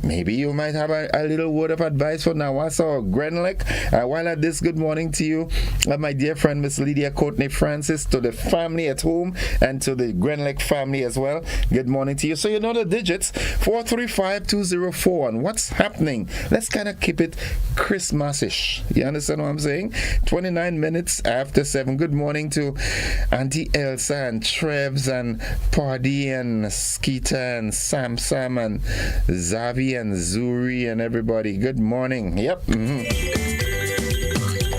[SPEAKER 1] Maybe you might have a little word of advice for Nawasa or Grenlec. While at this, good morning to you, my dear friend Miss Lydia Courtney Francis, to the family at home and to the Grenlec family as well. Good morning to you. So you know the digits, 435-2041. What's happening? Let's kind of keep it Christmas-ish. You understand what I'm saying? 29 minutes after 7. Good morning to Auntie Elsa and Trevs and Pardy and Skeeta and Sam and Zavi and Zuri and everybody. Good morning. Yep.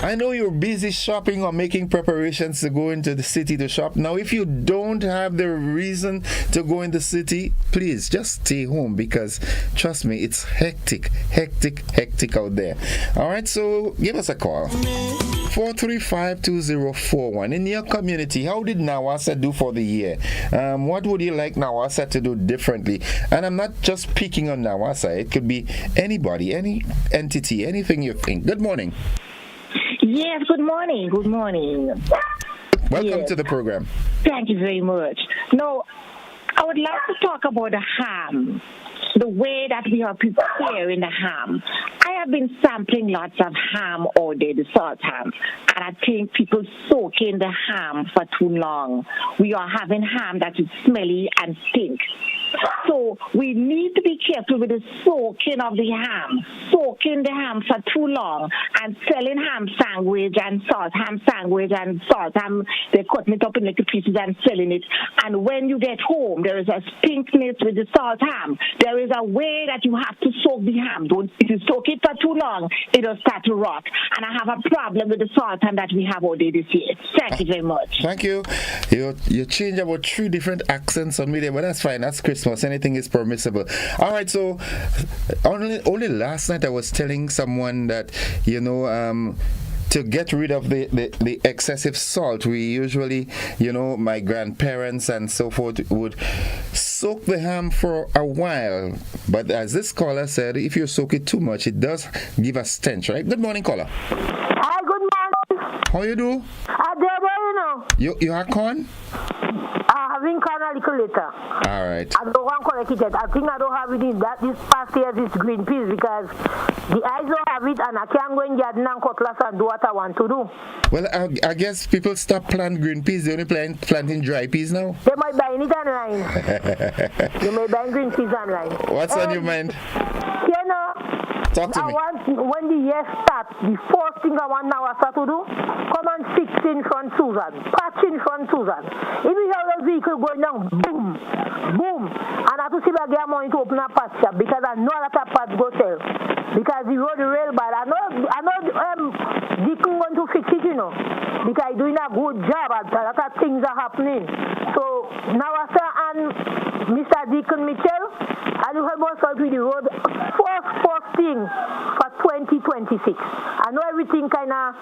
[SPEAKER 1] I know you're busy shopping or making preparations to go into the city to shop. Now, if you don't have the reason to go in the city, please just stay home, because trust me, it's hectic out there. All right, so give us a call. 435-2041. In your community, how did Nawasa do for the year? What would you like Nawasa to do differently? And I'm not just picking on Nawasa. It could be anybody, any entity, anything you think. Good morning.
[SPEAKER 20] Yes, good morning. Good morning.
[SPEAKER 1] Welcome to the program.
[SPEAKER 20] Thank you very much. No, I would like to talk about the ham, the way that we are preparing the ham. I have been sampling lots of ham all day, the salt ham, and I think people soak in the ham for too long. We are having ham that is smelly and stink. So we need to be careful with the soaking of the ham. Soaking the ham for too long and selling ham sandwich and salt ham, they're cutting it up in little pieces and selling it. And when you get home, there is a stinkness with the salt ham. There is a way that you have to soak the ham. If you soak it for too long, it'll start to rot. And I have a problem with the salt ham that we have all day this year. Thank you very much.
[SPEAKER 1] Thank you. You change about 3 different accents on me there, but that's fine. That's Christmas. Anything is permissible. All right, so only last night I was telling someone that, to get rid of the excessive salt, we usually, my grandparents and so forth would soak the ham for a while. But as this caller said, if you soak it too much, it does give a stench, right? Good morning, caller.
[SPEAKER 21] Hi, good morning.
[SPEAKER 1] How you do? You have corn?
[SPEAKER 21] I having corn a little later.
[SPEAKER 1] All right.
[SPEAKER 21] I don't want to correct it yet. I think I don't have it in that this past year is green peas, because the eyes don't have it, and I can't go in garden and cutlass and do what I want to do.
[SPEAKER 1] Well, I guess people stop planting green peas. They only planting dry peas now.
[SPEAKER 21] They might buy it online. They may buy green peas online.
[SPEAKER 1] What's on your mind? Talk to me.
[SPEAKER 21] When the year starts, the first thing I want now to do, come and fix in front Susan, patch in front Susan. If you hear the vehicle going down, boom, boom, and I have to see if I get money to open a patch shop, because I know that a patch go sell. Because the road is real bad. I know Deacon going to fix it, because he's doing a good job. A lot of things are happening. So now after and Mr. Deacon Mitchell, I do have more salt with the road. First thing for 2026. I know everything kind of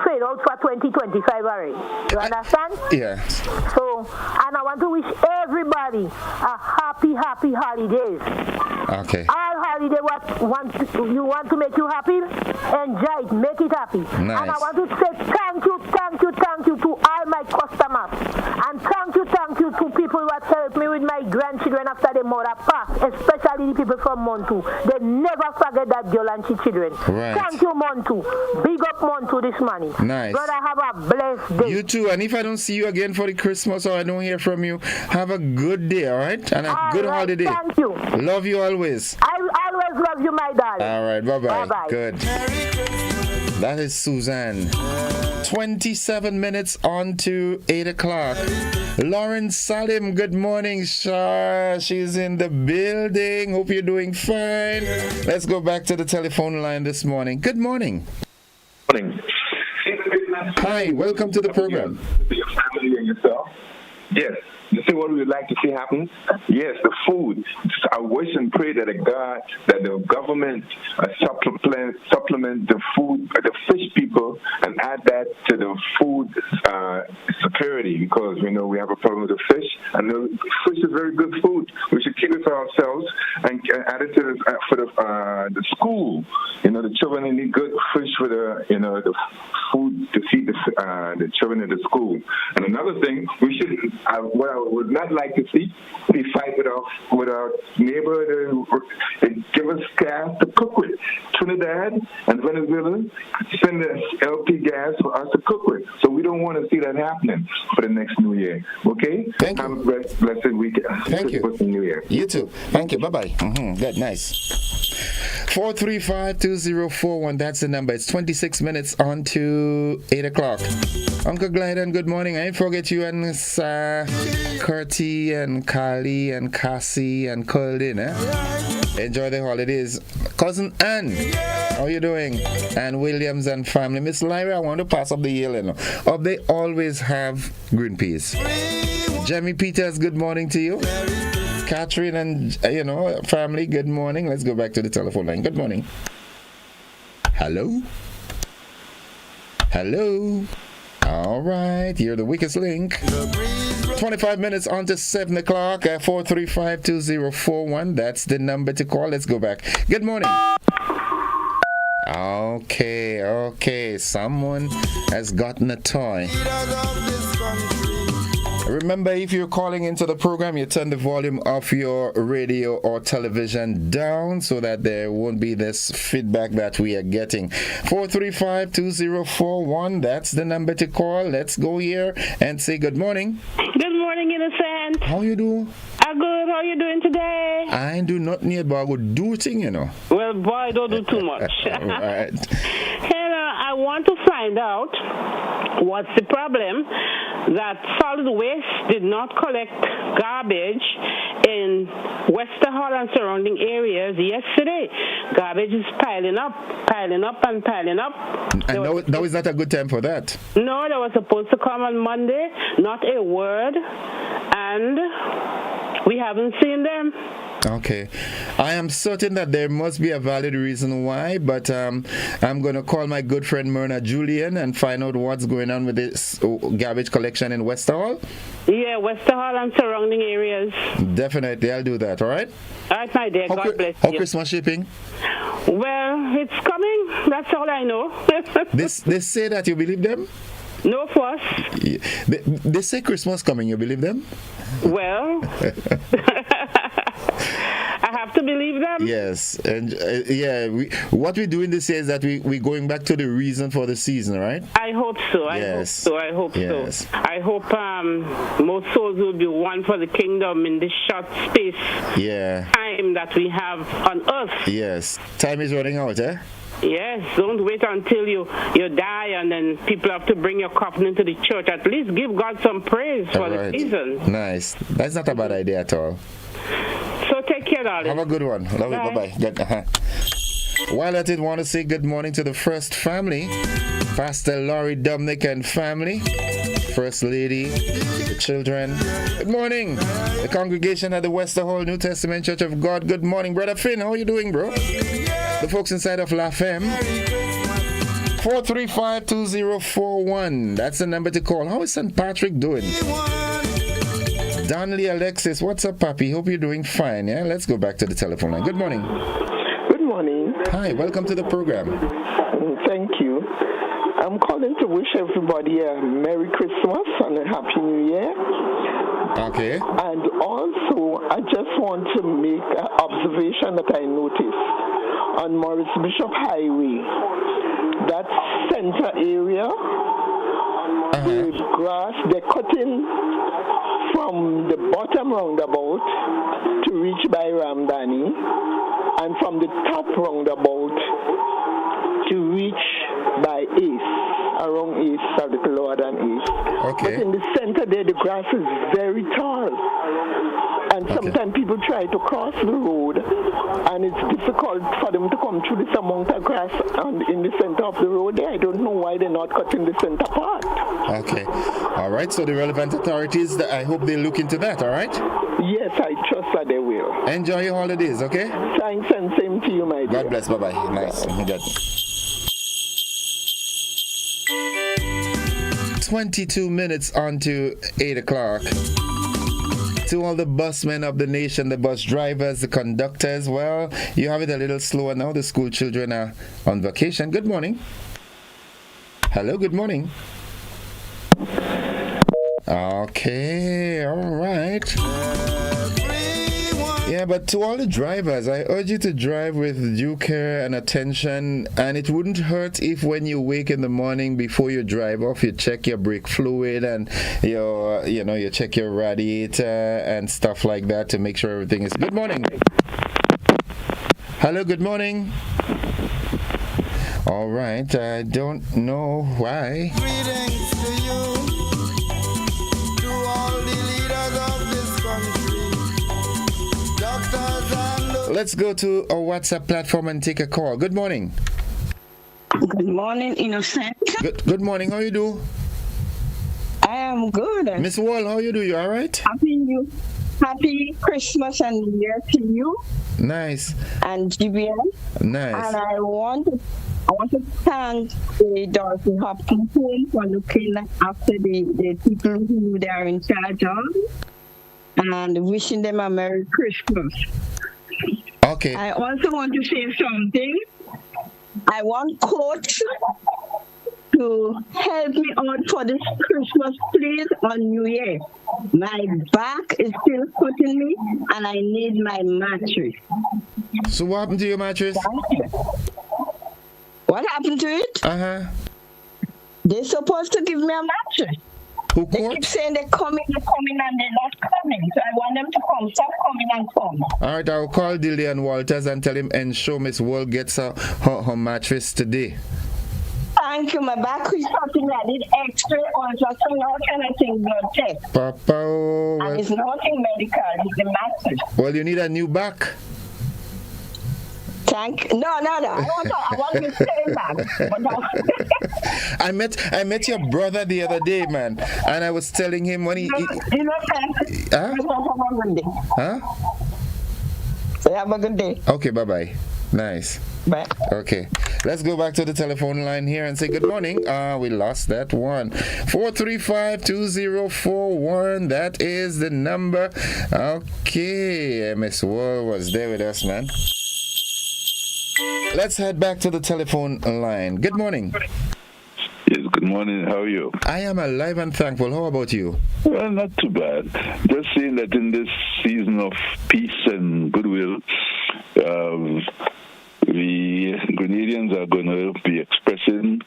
[SPEAKER 21] fade out for 2025 already. You understand?
[SPEAKER 1] Yeah.
[SPEAKER 21] So, and I want to wish everybody a happy holidays.
[SPEAKER 1] Okay.
[SPEAKER 21] All holiday you want to make you happy, enjoy it, make it happy.
[SPEAKER 1] Nice.
[SPEAKER 21] And I want to say thank you to all my customers. And thank you to people who have helped me with my grandchildren after the mother passed, especially the people from Montu. They never forget that girl and her children.
[SPEAKER 1] Right.
[SPEAKER 21] Thank you, Montu. Big up Montu this morning.
[SPEAKER 1] Nice.
[SPEAKER 21] Brother, have a blessed day.
[SPEAKER 1] You too. And if I don't see you again for the Christmas, or I don't hear from you, have a good day, all right? And a good holiday.
[SPEAKER 21] Thank you.
[SPEAKER 1] Love you always.
[SPEAKER 21] I always love you, my darling.
[SPEAKER 1] All right. Bye-bye.
[SPEAKER 21] Bye-bye.
[SPEAKER 1] Good. That is Suzanne. 27 minutes on to 8 o'clock. Lauren Salim, good morning, Shah. She's in the building. Hope you're doing fine. Let's go back to the telephone line this morning. Good morning.
[SPEAKER 22] Morning.
[SPEAKER 1] Hi, welcome to the program.
[SPEAKER 22] Your family and yourself? Yes.
[SPEAKER 9] you see what we would like to see happen? Yes, the food. I wish and pray that the government supplement the food, the fish people, and add that to the food security, because we know we have a problem with the fish, and the fish is very good food. We should keep it for ourselves and add it to the school. The children need good fish for the food to feed the children in the school. And another thing, we should. What I would not like to see, we fight with our neighbor to give us gas to cook with. Trinidad and Venezuela send us LP gas for us to cook with. So we don't want to see that happening for the next New Year. Okay?
[SPEAKER 1] Thank you.
[SPEAKER 9] Have a blessed weekend.
[SPEAKER 1] Thank you.
[SPEAKER 9] New Year.
[SPEAKER 1] You too. Thank you. Bye-bye. Good. Nice. 435-2041. That's the number. It's 26 minutes on to 8 o'clock. Uncle Glyden, good morning. I didn't forget you and Curti and Kali and Cassie and Colin. Enjoy the holidays. Cousin Anne, how you doing? And Williams and family. Miss Lyra, I want to pass up the hill. They always have green peas. Jemmy Peters, good morning to you. Catherine and, family, good morning. Let's go back to the telephone line. Good morning. Hello? Hello? All right, you're the weakest link. 25 minutes on to 7 o'clock at 435-2041. That's the number to call. Let's go back. Good morning. Okay. Someone has gotten a toy. Remember, if you're calling into the program, you turn the volume of your radio or television down so that there won't be this feedback that we are getting. 435-2041, that's the number to call. Let's go here and say good morning.
[SPEAKER 22] Good morning, Innocent.
[SPEAKER 1] How you do?
[SPEAKER 22] I'm good. How you doing today?
[SPEAKER 1] I ain't do nothing yet, but I go do thing,
[SPEAKER 22] Well, boy, don't do too much.
[SPEAKER 1] All right.
[SPEAKER 22] I want to find out what's the problem that solid waste did not collect garbage in Westerhall and surrounding areas yesterday. Garbage is piling up.
[SPEAKER 1] And now is not a good time for that.
[SPEAKER 22] No, they were supposed to come on Monday, not a word, and we haven't seen them.
[SPEAKER 1] Okay. I am certain that there must be a valid reason why, but I'm going to call my good friend Myrna Julian and find out what's going on with this garbage collection in Westerhall.
[SPEAKER 22] Yeah, Westerhall and surrounding areas.
[SPEAKER 1] Definitely, I'll do that, all right?
[SPEAKER 22] All right, my dear. God bless you.
[SPEAKER 1] How Christmas shipping?
[SPEAKER 22] Well, it's coming. That's all I know.
[SPEAKER 1] They say that, you believe them?
[SPEAKER 22] No fuss.
[SPEAKER 1] They say Christmas coming, you believe them?
[SPEAKER 22] Well, I have to believe them.
[SPEAKER 1] Yes, and what we're doing this year is that we're going back to the reason for the season, right?
[SPEAKER 22] I hope so. I hope so. I hope most souls will be won for the kingdom in this short space time that we have on earth.
[SPEAKER 1] Yes, time is running out, eh?
[SPEAKER 22] Yes, don't wait until you die and then people have to bring your coffin into the church. At least give God some praise for the season.
[SPEAKER 1] Nice. That's not a bad idea at all.
[SPEAKER 22] So take care, darling.
[SPEAKER 1] Have a good one. Love you. Bye-bye. While I did want to say good morning to the first family, Pastor Laurie Dominic and family, First Lady, the children. Good morning. The congregation at the Westerhall New Testament Church of God. Good morning, Brother Finn. How are you doing, bro? The folks inside of La Femme. 435-2041. That's the number to call. How is St. Patrick doing? Donnelly Alexis, what's up, Papi? Hope you're doing fine, yeah? Let's go back to the telephone line. Good morning.
[SPEAKER 23] Good morning.
[SPEAKER 1] Hi, welcome to the program.
[SPEAKER 23] Thank you. I'm calling to wish everybody a Merry Christmas and a Happy New Year.
[SPEAKER 1] Okay.
[SPEAKER 23] And also, I just want to make an observation that I noticed on Morris Bishop Highway. That center area, the grass, they're cutting from the bottom roundabout to reach by Ramdani, and from the top roundabout to reach by Ace, around Ace, a little lower than Ace.
[SPEAKER 1] Okay.
[SPEAKER 23] But in the center there, the grass is very tall. And sometimes people try to cross the road, and and it's difficult for them to come through this amount of grass in the center of the road there. I don't know why they're not cutting the center part.
[SPEAKER 1] Okay. All right. So the relevant authorities, I hope they look into that. All right.
[SPEAKER 23] Yes, I trust that they will.
[SPEAKER 1] Enjoy your holidays. Okay.
[SPEAKER 23] Thanks, and same to you, my dear.
[SPEAKER 1] God bless. Bye bye. Nice. Good. 22 minutes on to 8 o'clock. To all the busmen of the nation, the bus drivers, the conductors, well, you have it a little slower now. The school children are on vacation. Good morning. Hello, good morning. Okay, all right. Yeah, but to all the drivers, I urge you to drive with due care and attention, and it wouldn't hurt if when you wake in the morning before you drive off, you check your brake fluid and you check your radiator and stuff like that to make sure everything is good morning. Hello, good morning. All right, I don't know why.
[SPEAKER 10] Greetings to you, to all the leaders of this country, doctors and...
[SPEAKER 1] Let's go to our WhatsApp platform and take a call. Good morning.
[SPEAKER 11] Good morning, Innocent.
[SPEAKER 1] Good morning. How you do?
[SPEAKER 11] I am good.
[SPEAKER 1] Miss Wall, how you do? You all right?
[SPEAKER 11] Happy Christmas and New Year to you.
[SPEAKER 1] Nice.
[SPEAKER 11] And GBN.
[SPEAKER 1] Nice.
[SPEAKER 11] And I want to thank the Dorothy Hopkins Home for looking after the people who they are in charge of and wishing them a Merry Christmas.
[SPEAKER 1] Okay.
[SPEAKER 11] I also want to say something. I want Coach to help me out for this Christmas, please, on New Year. My back is still hurting me, and I need my mattress.
[SPEAKER 1] So what happened to your mattress?
[SPEAKER 11] What happened to it? They're supposed to give me a mattress. They keep saying they're coming, and they're not coming. So I want them to come. Stop coming and come.
[SPEAKER 1] All right, I'll call Dillian Walters and tell him ensure Miss Wall gets her mattress today.
[SPEAKER 11] Thank you. My back is hurting. I need X-ray, ultrasound, all kind of things, blood test.
[SPEAKER 1] Papa, oh,
[SPEAKER 11] And it's nothing medical. It's the mattress.
[SPEAKER 1] Well, you need a new back.
[SPEAKER 11] No. I want to stay back.
[SPEAKER 1] I met your brother the other day, man, and I was telling him when he
[SPEAKER 11] Have a good day.
[SPEAKER 1] Huh?
[SPEAKER 11] So have a good day.
[SPEAKER 1] Okay, bye-bye. Nice.
[SPEAKER 11] Bye.
[SPEAKER 1] Okay, let's go back to the telephone line here and say good morning. We lost that one. 435-2041. That is the number. Okay, Miss Wall was there with us, man. Let's head back to the telephone line. Good morning.
[SPEAKER 12] Yes, good morning. How are you?
[SPEAKER 1] I am alive and thankful. How about you?
[SPEAKER 12] Well, not too bad. Just saying that in this season of peace and goodwill, the Grenadians are going to be expressing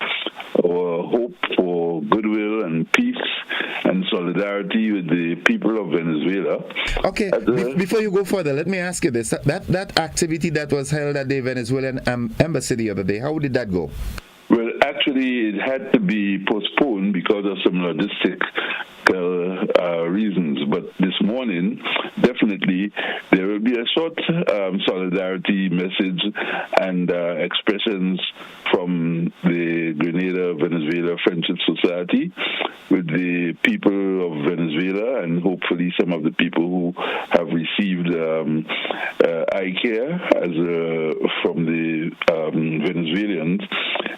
[SPEAKER 12] our hope for goodwill and peace and solidarity with the people of Venezuela.
[SPEAKER 1] Okay, before you go further, let me ask you this. That activity that was held at the Venezuelan embassy the other day, how did that go?
[SPEAKER 12] Well, actually, it had to be postponed because of some logistic reasons. But this morning, definitely, there will be a short solidarity message and expressions from the Grenada Venezuela Friendship Society with the people of Venezuela and hopefully some of the people who have received eye care from the Venezuelans.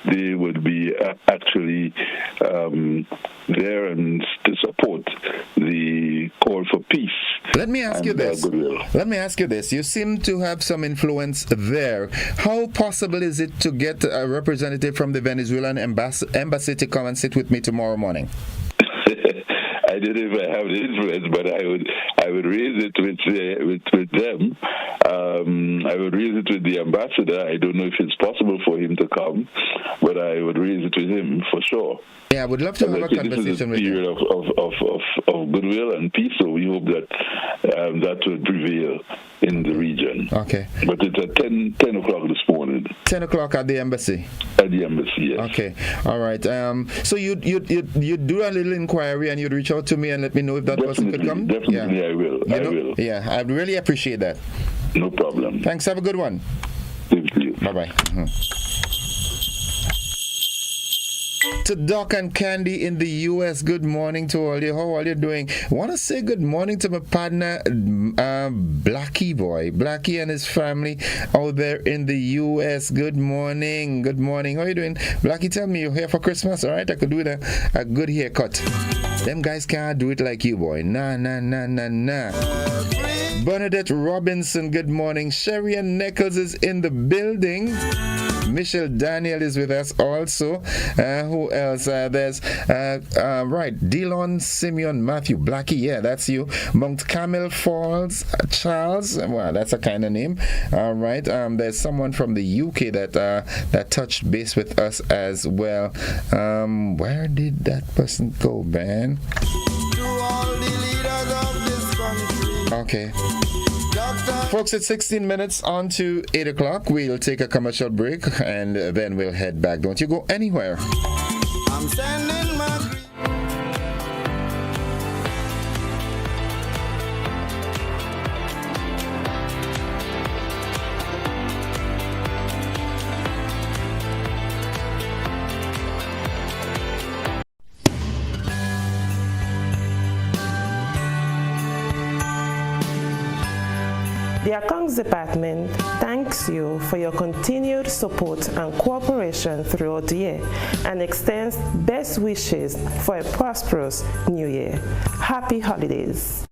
[SPEAKER 12] They would be actually there and to support the call for peace.
[SPEAKER 1] Let me ask you this. You seem to have some influence there. How possible is it to get a representative from the Venezuelan embassy to come and sit with me tomorrow morning?
[SPEAKER 12] I don't know if I have the influence, but I would raise it with them. I would raise it with the ambassador. I don't know if it's possible for him to come, but I would raise it with him for sure.
[SPEAKER 1] Yeah, I would love to have a conversation with him.
[SPEAKER 12] This is a period of goodwill and peace, so we hope that that will prevail in the region.
[SPEAKER 1] Okay.
[SPEAKER 12] But it's at 10 o'clock this morning.
[SPEAKER 1] 10 o'clock at the embassy?
[SPEAKER 12] At the embassy, yes.
[SPEAKER 1] Okay. All right. So you'd do a little inquiry and you'd reach out to me and let me know if that person could come?
[SPEAKER 12] Definitely, yeah. I will.
[SPEAKER 1] Yeah, I'd really appreciate that.
[SPEAKER 12] No problem.
[SPEAKER 1] Thanks. Have a good one.
[SPEAKER 12] Thank you.
[SPEAKER 1] Bye-bye. To Doc and Candy in the U.S., good morning to all you. How are you doing? Want to say good morning to my partner, Blackie boy. Blackie and his family out there in the U.S. Good morning. Good morning. How are you doing? Blackie, tell me you're here for Christmas, all right? I could do a good haircut. Them guys can't do it like you, boy. Nah. Bernadette Robinson, good morning. Sherry and Nichols is in the building. Michelle Daniel is with us also. Who else? There's Delon Simeon Matthew Blackie. Yeah, that's you. Mount Carmel Falls Charles. Well, that's a kind of name. All right. There's someone from the UK that touched base with us as well. Where did that person go, man?
[SPEAKER 10] To all the leaders of this country.
[SPEAKER 1] Okay. Folks, it's 16 minutes on to 8 o'clock. We'll take a commercial break and then we'll head back. Don't you go anywhere.
[SPEAKER 10] I'm sending my
[SPEAKER 13] The Accounts Department thanks you for your continued support and cooperation throughout the year and extends best wishes for a prosperous new year. Happy holidays.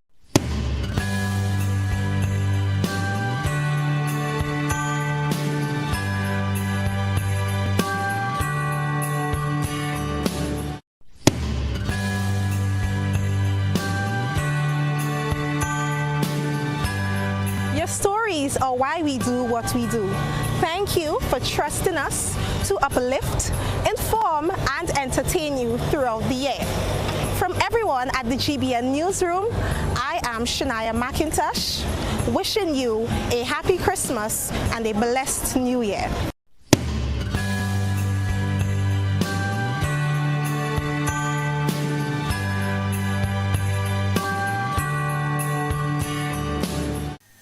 [SPEAKER 14] Stories are why we do what we do. Thank you for trusting us to uplift, inform, and entertain you throughout the year. From everyone at the GBN Newsroom, I am Shania McIntosh, wishing you a happy Christmas and a blessed New Year.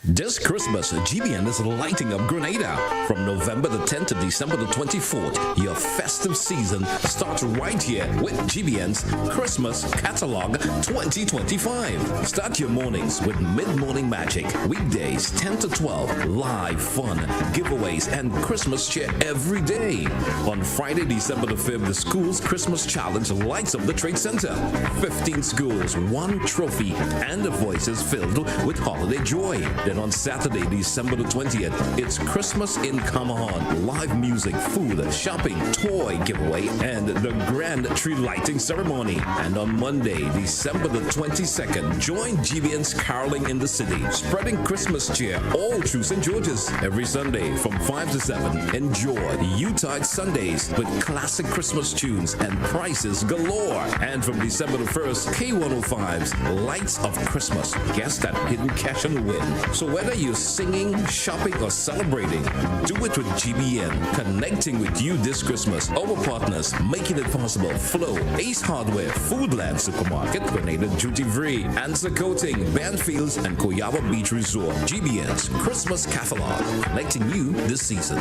[SPEAKER 15] This Christmas, GBN is lighting up Grenada. From November the 10th to December the 24th, your festive season starts right here with GBN's Christmas Catalog 2025. Start your mornings with Mid-Morning Magic. Weekdays 10 to 12, live fun, giveaways, and Christmas cheer every day. On Friday, December the 5th, the school's Christmas Challenge lights up the Trade Center. 15 schools, 1 trophy, and the voices filled with holiday joy. Then on Saturday, December the 20th, it's Christmas in Kamahan. Live music, food, shopping, toy giveaway, and the grand tree lighting ceremony. And on Monday, December the 22nd, join GBN's Caroling in the City, spreading Christmas cheer all through St. George's. Every Sunday from 5 to 7, enjoy Utah Sundays with classic Christmas tunes and prices galore. And from December the 1st, K105's Lights of Christmas. Guess that hidden cash and win. So whether you're singing, shopping, or celebrating, do it with GBN. Connecting with you this Christmas. Our partners making it possible: Flow, Ace Hardware, Foodland Supermarket, Grenada Duty Free, Answer Coating, Banfields, and Koyaba Beach Resort. GBN's Christmas Catalog, connecting you this season.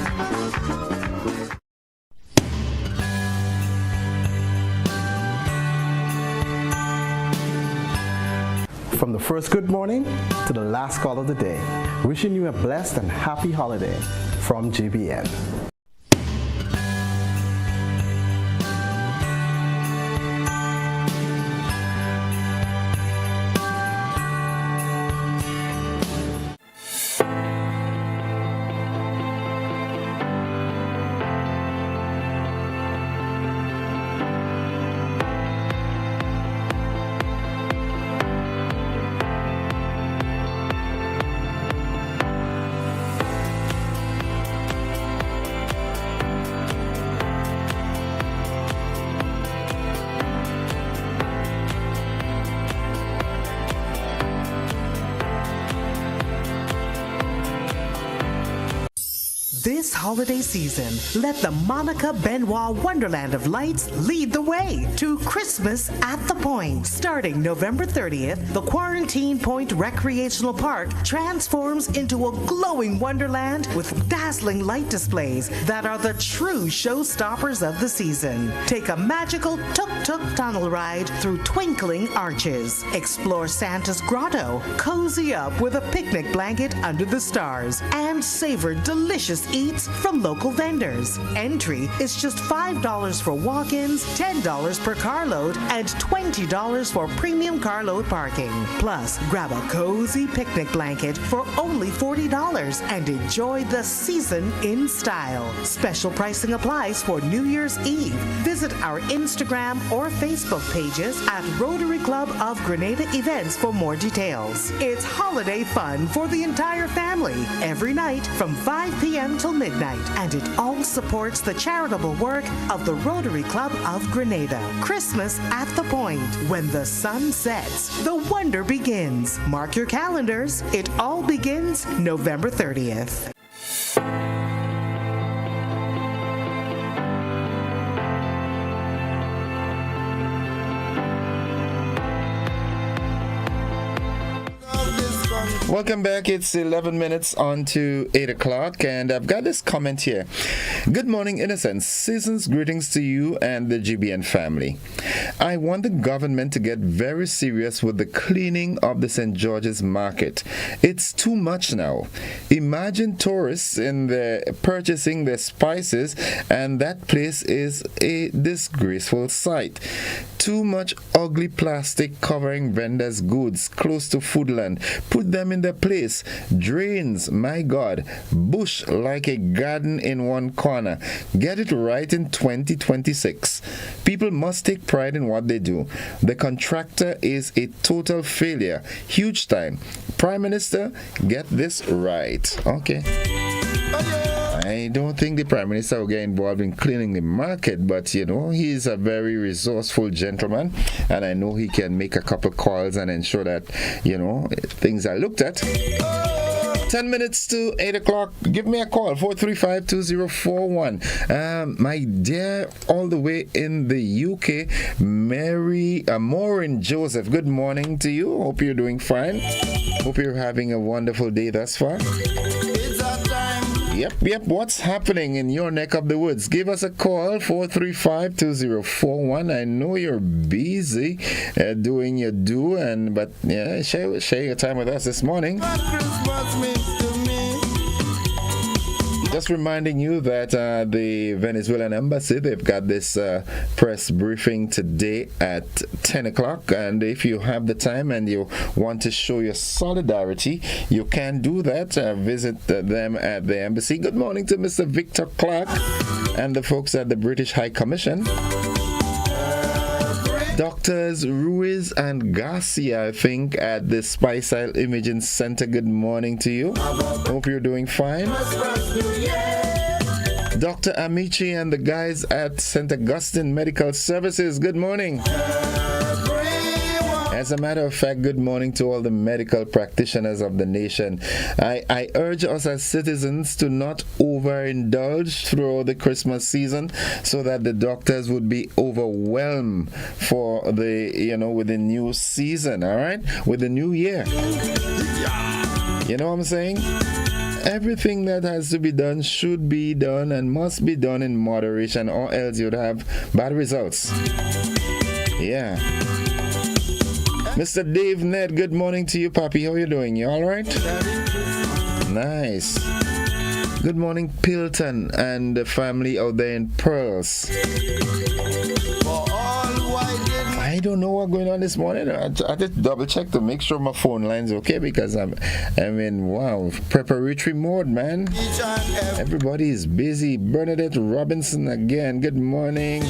[SPEAKER 24] From the first good morning to the last call of the day, wishing you a blessed and happy holiday from GBN.
[SPEAKER 3] holiday season, let the Monica Benoit Wonderland of Lights lead the way to Christmas at the Point. Starting November 30th, the Quarantine Point Recreational Park transforms into a glowing wonderland with dazzling light displays that are the true showstoppers of the season. Take a magical tuk-tuk tunnel ride through twinkling arches. Explore Santa's grotto, cozy up with a picnic blanket under the stars, and savor delicious eats from local vendors. Entry is just $5 for walk-ins, $10 per carload, and $20 for premium carload parking. Plus, grab a cozy picnic blanket for only $40 and enjoy the season in style. Special pricing applies for New Year's Eve. Visit our Instagram or Facebook pages at Rotary Club of Grenada Events for more details. It's holiday fun for the entire family every night from 5 p.m. till midnight, and it all supports the charitable work of the Rotary Club of Grenada. Christmas at the Point. When the sun sets, the wonder begins. Mark your calendars. It all begins November 30th.
[SPEAKER 1] Welcome back. It's 11 minutes on to 8 o'clock, and I've got this comment here. Good morning, Innocence. Season's greetings to you and the GBN family. I want the government to get very serious with the cleaning of the St. George's Market. It's too much now. Imagine tourists purchasing their spices, and that place is a disgraceful sight. Too much ugly plastic covering vendors' goods close to foodland. Put them in their place. Drains, my God. Bush like a garden in one corner. Get it right in 2026. People must take pride in what they do. The contractor is a total failure. Huge time. Prime Minister, get this right. Okay. I don't think the Prime Minister will get involved in cleaning the market, but he's a very resourceful gentleman, and I know he can make a couple calls and ensure that things are looked at. 10 minutes to 8 o'clock. Give me a call, 435-2041. My dear, all the way in the UK, Maureen Joseph, good morning to you. Hope you're doing fine. Hope you're having a wonderful day thus far. Yep. What's happening in your neck of the woods? Give us a call, 435-2041. I know you're busy doing your but share your time with us this morning. Just reminding you that the Venezuelan embassy, they've got this press briefing today at 10 o'clock. And if you have the time and you want to show your solidarity, you can do that. Visit them at the embassy. Good morning to Mr. Victor Clark and the folks at the British High Commission. Doctors Ruiz and Garcia, I think, at the Spice Isle Imaging Center. Good morning to you. Hope you're doing fine. Dr. Amici and the guys at St. Augustine Medical Services. Good morning. As a matter of fact, good morning to all the medical practitioners of the nation. I urge us as citizens to not overindulge throughout the Christmas season so that the doctors would be overwhelmed for with the new season, all right? With the new year. You know what I'm saying? Everything that has to be done should be done and must be done in moderation, or else you'd have bad results. Yeah. Mr. Dave Ned, good morning to you, Papi. How you doing? You all right? Nice. Good morning, Pilton and the family out there in Pearls. I don't know what's going on this morning. I just double check to make sure my phone line's okay, because I'm in preparatory mode, man. Everybody is busy. Bernadette Robinson again. Good morning.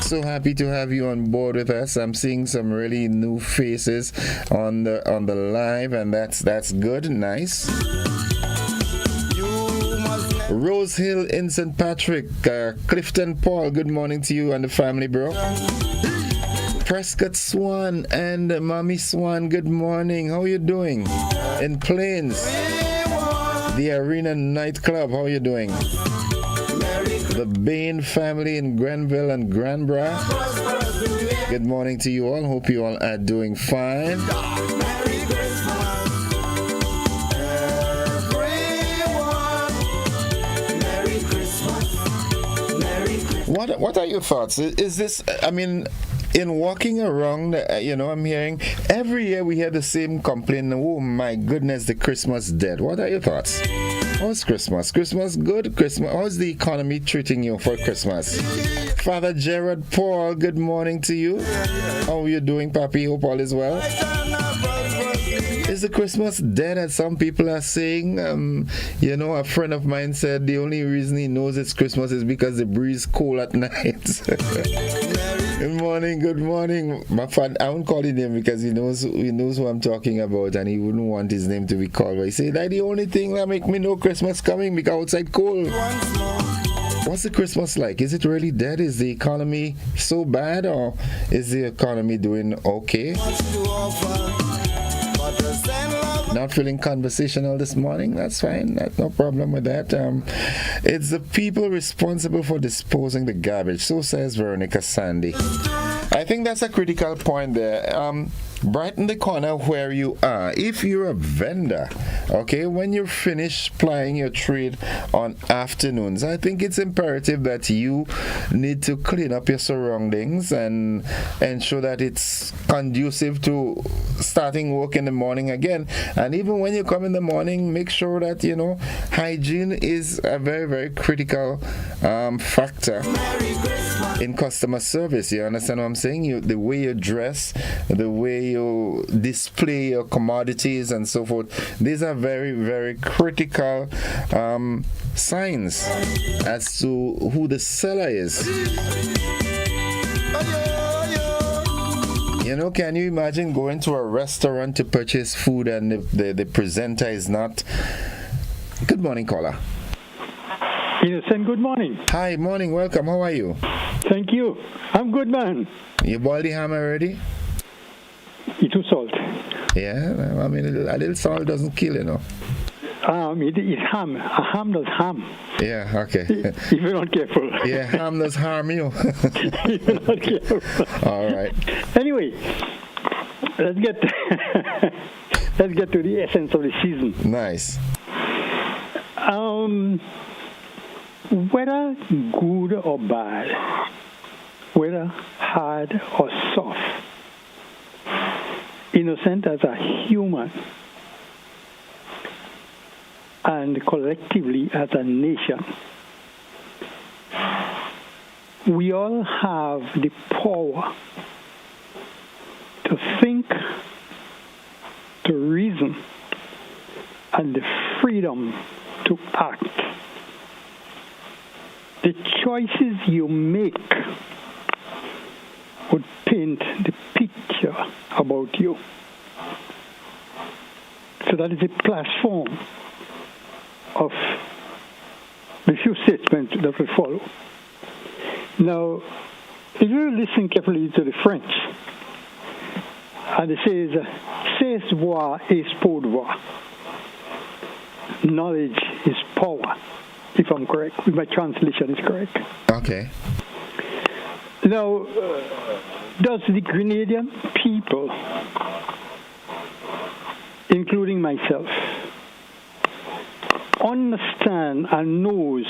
[SPEAKER 1] So happy to have you on board with us. I'm seeing some really new faces on the live, and that's good. Nice. Rose Hill in St. Patrick, Clifton Paul, good morning to you and the family, bro. Prescott Swan and Mommy Swan, good morning. How you doing? In Plains. the Arena Nightclub, how are you doing? The Bain family in Grenville and Granbra. Good morning to you all. Hope you all are doing fine. What are your thoughts? Is this, I mean, in walking around, I'm hearing every year we hear the same complaint. Oh my goodness, the Christmas dead. What are your thoughts? How's Christmas? Christmas good? Christmas? How's the economy treating you for Christmas? Father Gerard Paul, good morning to you. How are you doing, Papi? Hope all is well. Is the Christmas dead, as some people are saying? A friend of mine said the only reason he knows it's Christmas is because the breeze cold at night. Good morning. My father, I won't call his name because he knows who I'm talking about, and he wouldn't want his name to be called. But he said that the only thing that make me know Christmas coming because outside cold. What's the Christmas like? Is it really dead? Is the economy so bad, or is the economy doing okay? Not feeling conversational this morning? That's fine. No problem with that. It's the people responsible for disposing the garbage. So says Veronica Sandy. I think that's a critical point there. Brighten the corner where you are. If you're a vendor, okay, when you're finished plying your trade on afternoons, I think it's imperative that you need to clean up your surroundings and ensure that it's conducive to starting work in the morning again. And even when you come in the morning, make sure that, hygiene is a very, very critical factor in customer service. You understand what I'm saying? The way you dress, the way you display your commodities and so forth, these are very, very critical signs as to who the seller is. Can you imagine going to a restaurant to purchase food and the presenter is not... Good morning, caller.
[SPEAKER 2] Innocent, good morning.
[SPEAKER 1] Hi, morning, welcome. How are you?
[SPEAKER 2] Thank you. I'm good, man.
[SPEAKER 1] You boiled the ham already?
[SPEAKER 2] It was salt.
[SPEAKER 1] Yeah, I mean, a little salt doesn't kill,
[SPEAKER 2] It's ham. A ham does ham.
[SPEAKER 1] Yeah, okay.
[SPEAKER 2] If you're not careful.
[SPEAKER 1] Yeah, ham does harm you.
[SPEAKER 2] If you're not careful.
[SPEAKER 1] All right.
[SPEAKER 2] Anyway, let's get to the essence of the season.
[SPEAKER 1] Nice.
[SPEAKER 2] Whether good or bad, whether hard or soft, Innocent as a human and collectively as a nation, we all have the power to think, to reason, and the freedom to act. The choices you make would paint the picture about you. So that is a platform of the few statements that will follow. Now, if you listen carefully to the French, and it says, savoir est pouvoir. Knowledge is power, if I'm correct, if my translation is correct.
[SPEAKER 1] Okay.
[SPEAKER 2] Now, does the Grenadian people, including myself, understand and knows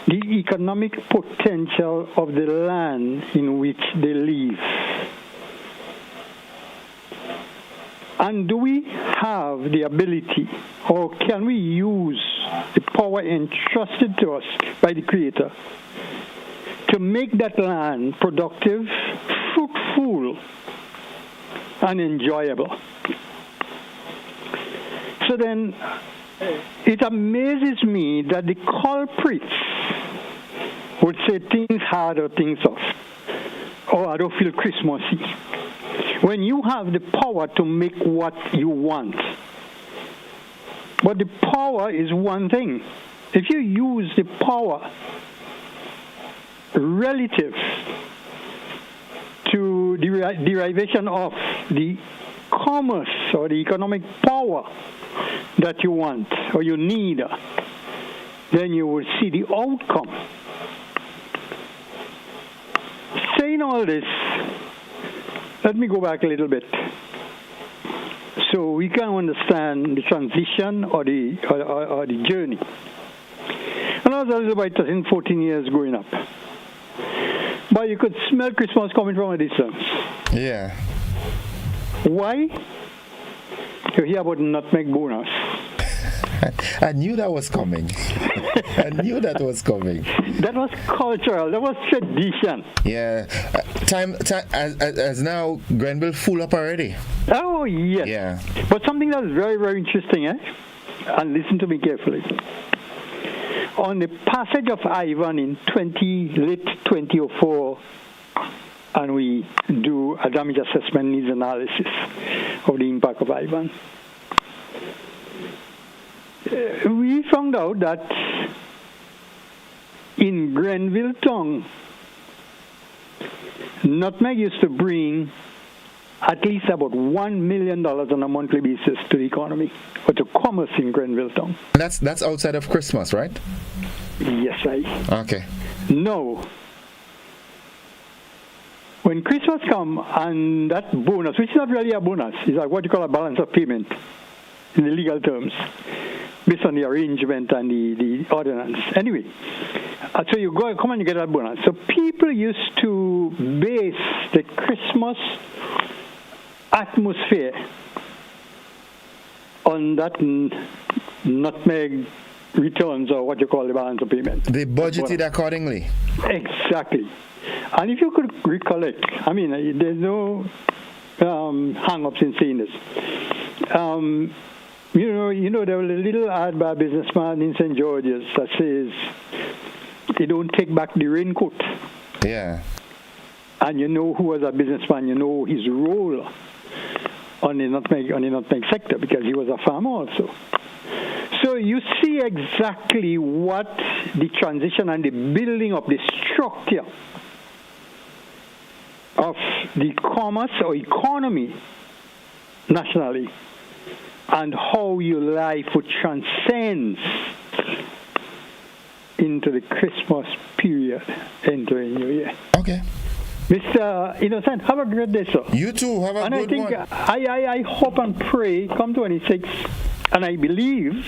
[SPEAKER 2] the economic potential of the land in which they live? And do we have the ability, or can we use the power entrusted to us by the Creator to make that land productive, fruitful, and enjoyable? So then, it amazes me that the culprits would say things hard or things soft. Oh, I don't feel Christmassy. When you have the power to make what you want. But the power is one thing. If you use the power relative to the derivation of the commerce or the economic power that you want or you need, then you will see the outcome. Saying all this, let me go back a little bit so we can understand the transition or the journey. And I was a little boy, in 14 years growing up. But you could smell Christmas coming from a distance.
[SPEAKER 1] Yeah.
[SPEAKER 2] Why? You hear about nutmeg bonus.
[SPEAKER 1] I knew that was coming. I knew that was coming.
[SPEAKER 2] That was cultural. That was tradition.
[SPEAKER 1] Yeah. Time as now Grenville full up already.
[SPEAKER 2] Oh, yes.
[SPEAKER 1] Yeah.
[SPEAKER 2] But something that's very, very interesting, and listen to me carefully. On the passage of Ivan in late 2004, and we do a damage assessment needs analysis of the impact of Ivan, we found out that in Grenville town, nutmeg used to bring at least about $1 million on a monthly basis to the economy or to commerce in Grenville town.
[SPEAKER 1] That's outside of Christmas, right?
[SPEAKER 2] Yes,
[SPEAKER 1] Okay.
[SPEAKER 2] No. When Christmas comes and that bonus, which is not really a bonus, is like what you call a balance of payment in the legal terms, based on the arrangement and the ordinance. Anyway, so you come and you get that bonus. So people used to base the Christmas atmosphere on that nutmeg returns, or what you call the balance of payment.
[SPEAKER 1] They budgeted accordingly.
[SPEAKER 2] Exactly. And if you could recollect, I mean, there's no hang-ups in saying this. You know, there was a little ad by a businessman in St. George's that says, they don't take back the raincoat.
[SPEAKER 1] Yeah.
[SPEAKER 2] And you know who was a businessman, you know his role on the nutmeg sector, because he was a farmer also. So you see exactly what the transition and the building of the structure of the commerce or economy nationally, and how your life would transcend into the Christmas period, entering New Year.
[SPEAKER 1] Okay.
[SPEAKER 2] Mr. Innocent, have a great day, sir.
[SPEAKER 1] You too, have a good one.
[SPEAKER 2] And I hope and pray, come 26, and I believe,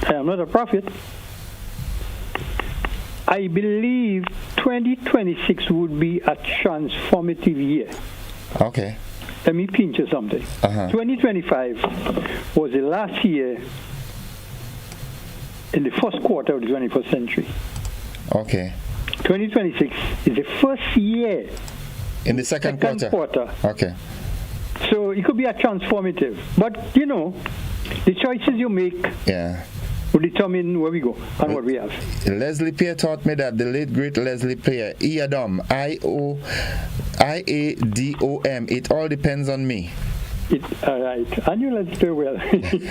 [SPEAKER 2] I am not a prophet, I believe 2026 would be a transformative year.
[SPEAKER 1] Okay.
[SPEAKER 2] Let me pinch you something. 2025 was the last year in the first quarter of the 21st century.
[SPEAKER 1] Okay.
[SPEAKER 2] 2026 is the first year
[SPEAKER 1] in the second quarter. Okay.
[SPEAKER 2] So it could be a transformative. But, you know, the choices you make will determine where we go and what we have.
[SPEAKER 1] Leslie Peer taught me that, the late great Leslie Peer, IADOM, IADOM, it all depends on me.
[SPEAKER 2] All right. And you let's do well.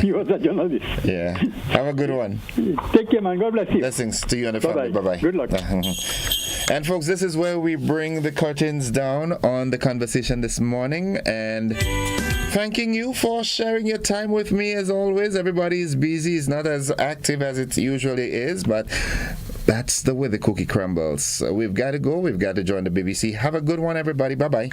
[SPEAKER 2] You was a journalist.
[SPEAKER 1] Yeah. Have a good one.
[SPEAKER 2] Take care, man. God bless you.
[SPEAKER 1] Blessings to you and the family. Bye-bye.
[SPEAKER 2] Good luck.
[SPEAKER 1] And folks, this is where we bring the curtains down on the conversation this morning, and thanking you for sharing your time with me as always. Everybody is busy, it's not as active as it usually is, but that's the way the cookie crumbles. So we've got to go, we've got to join the BBC. Have a good one, everybody. Bye-bye.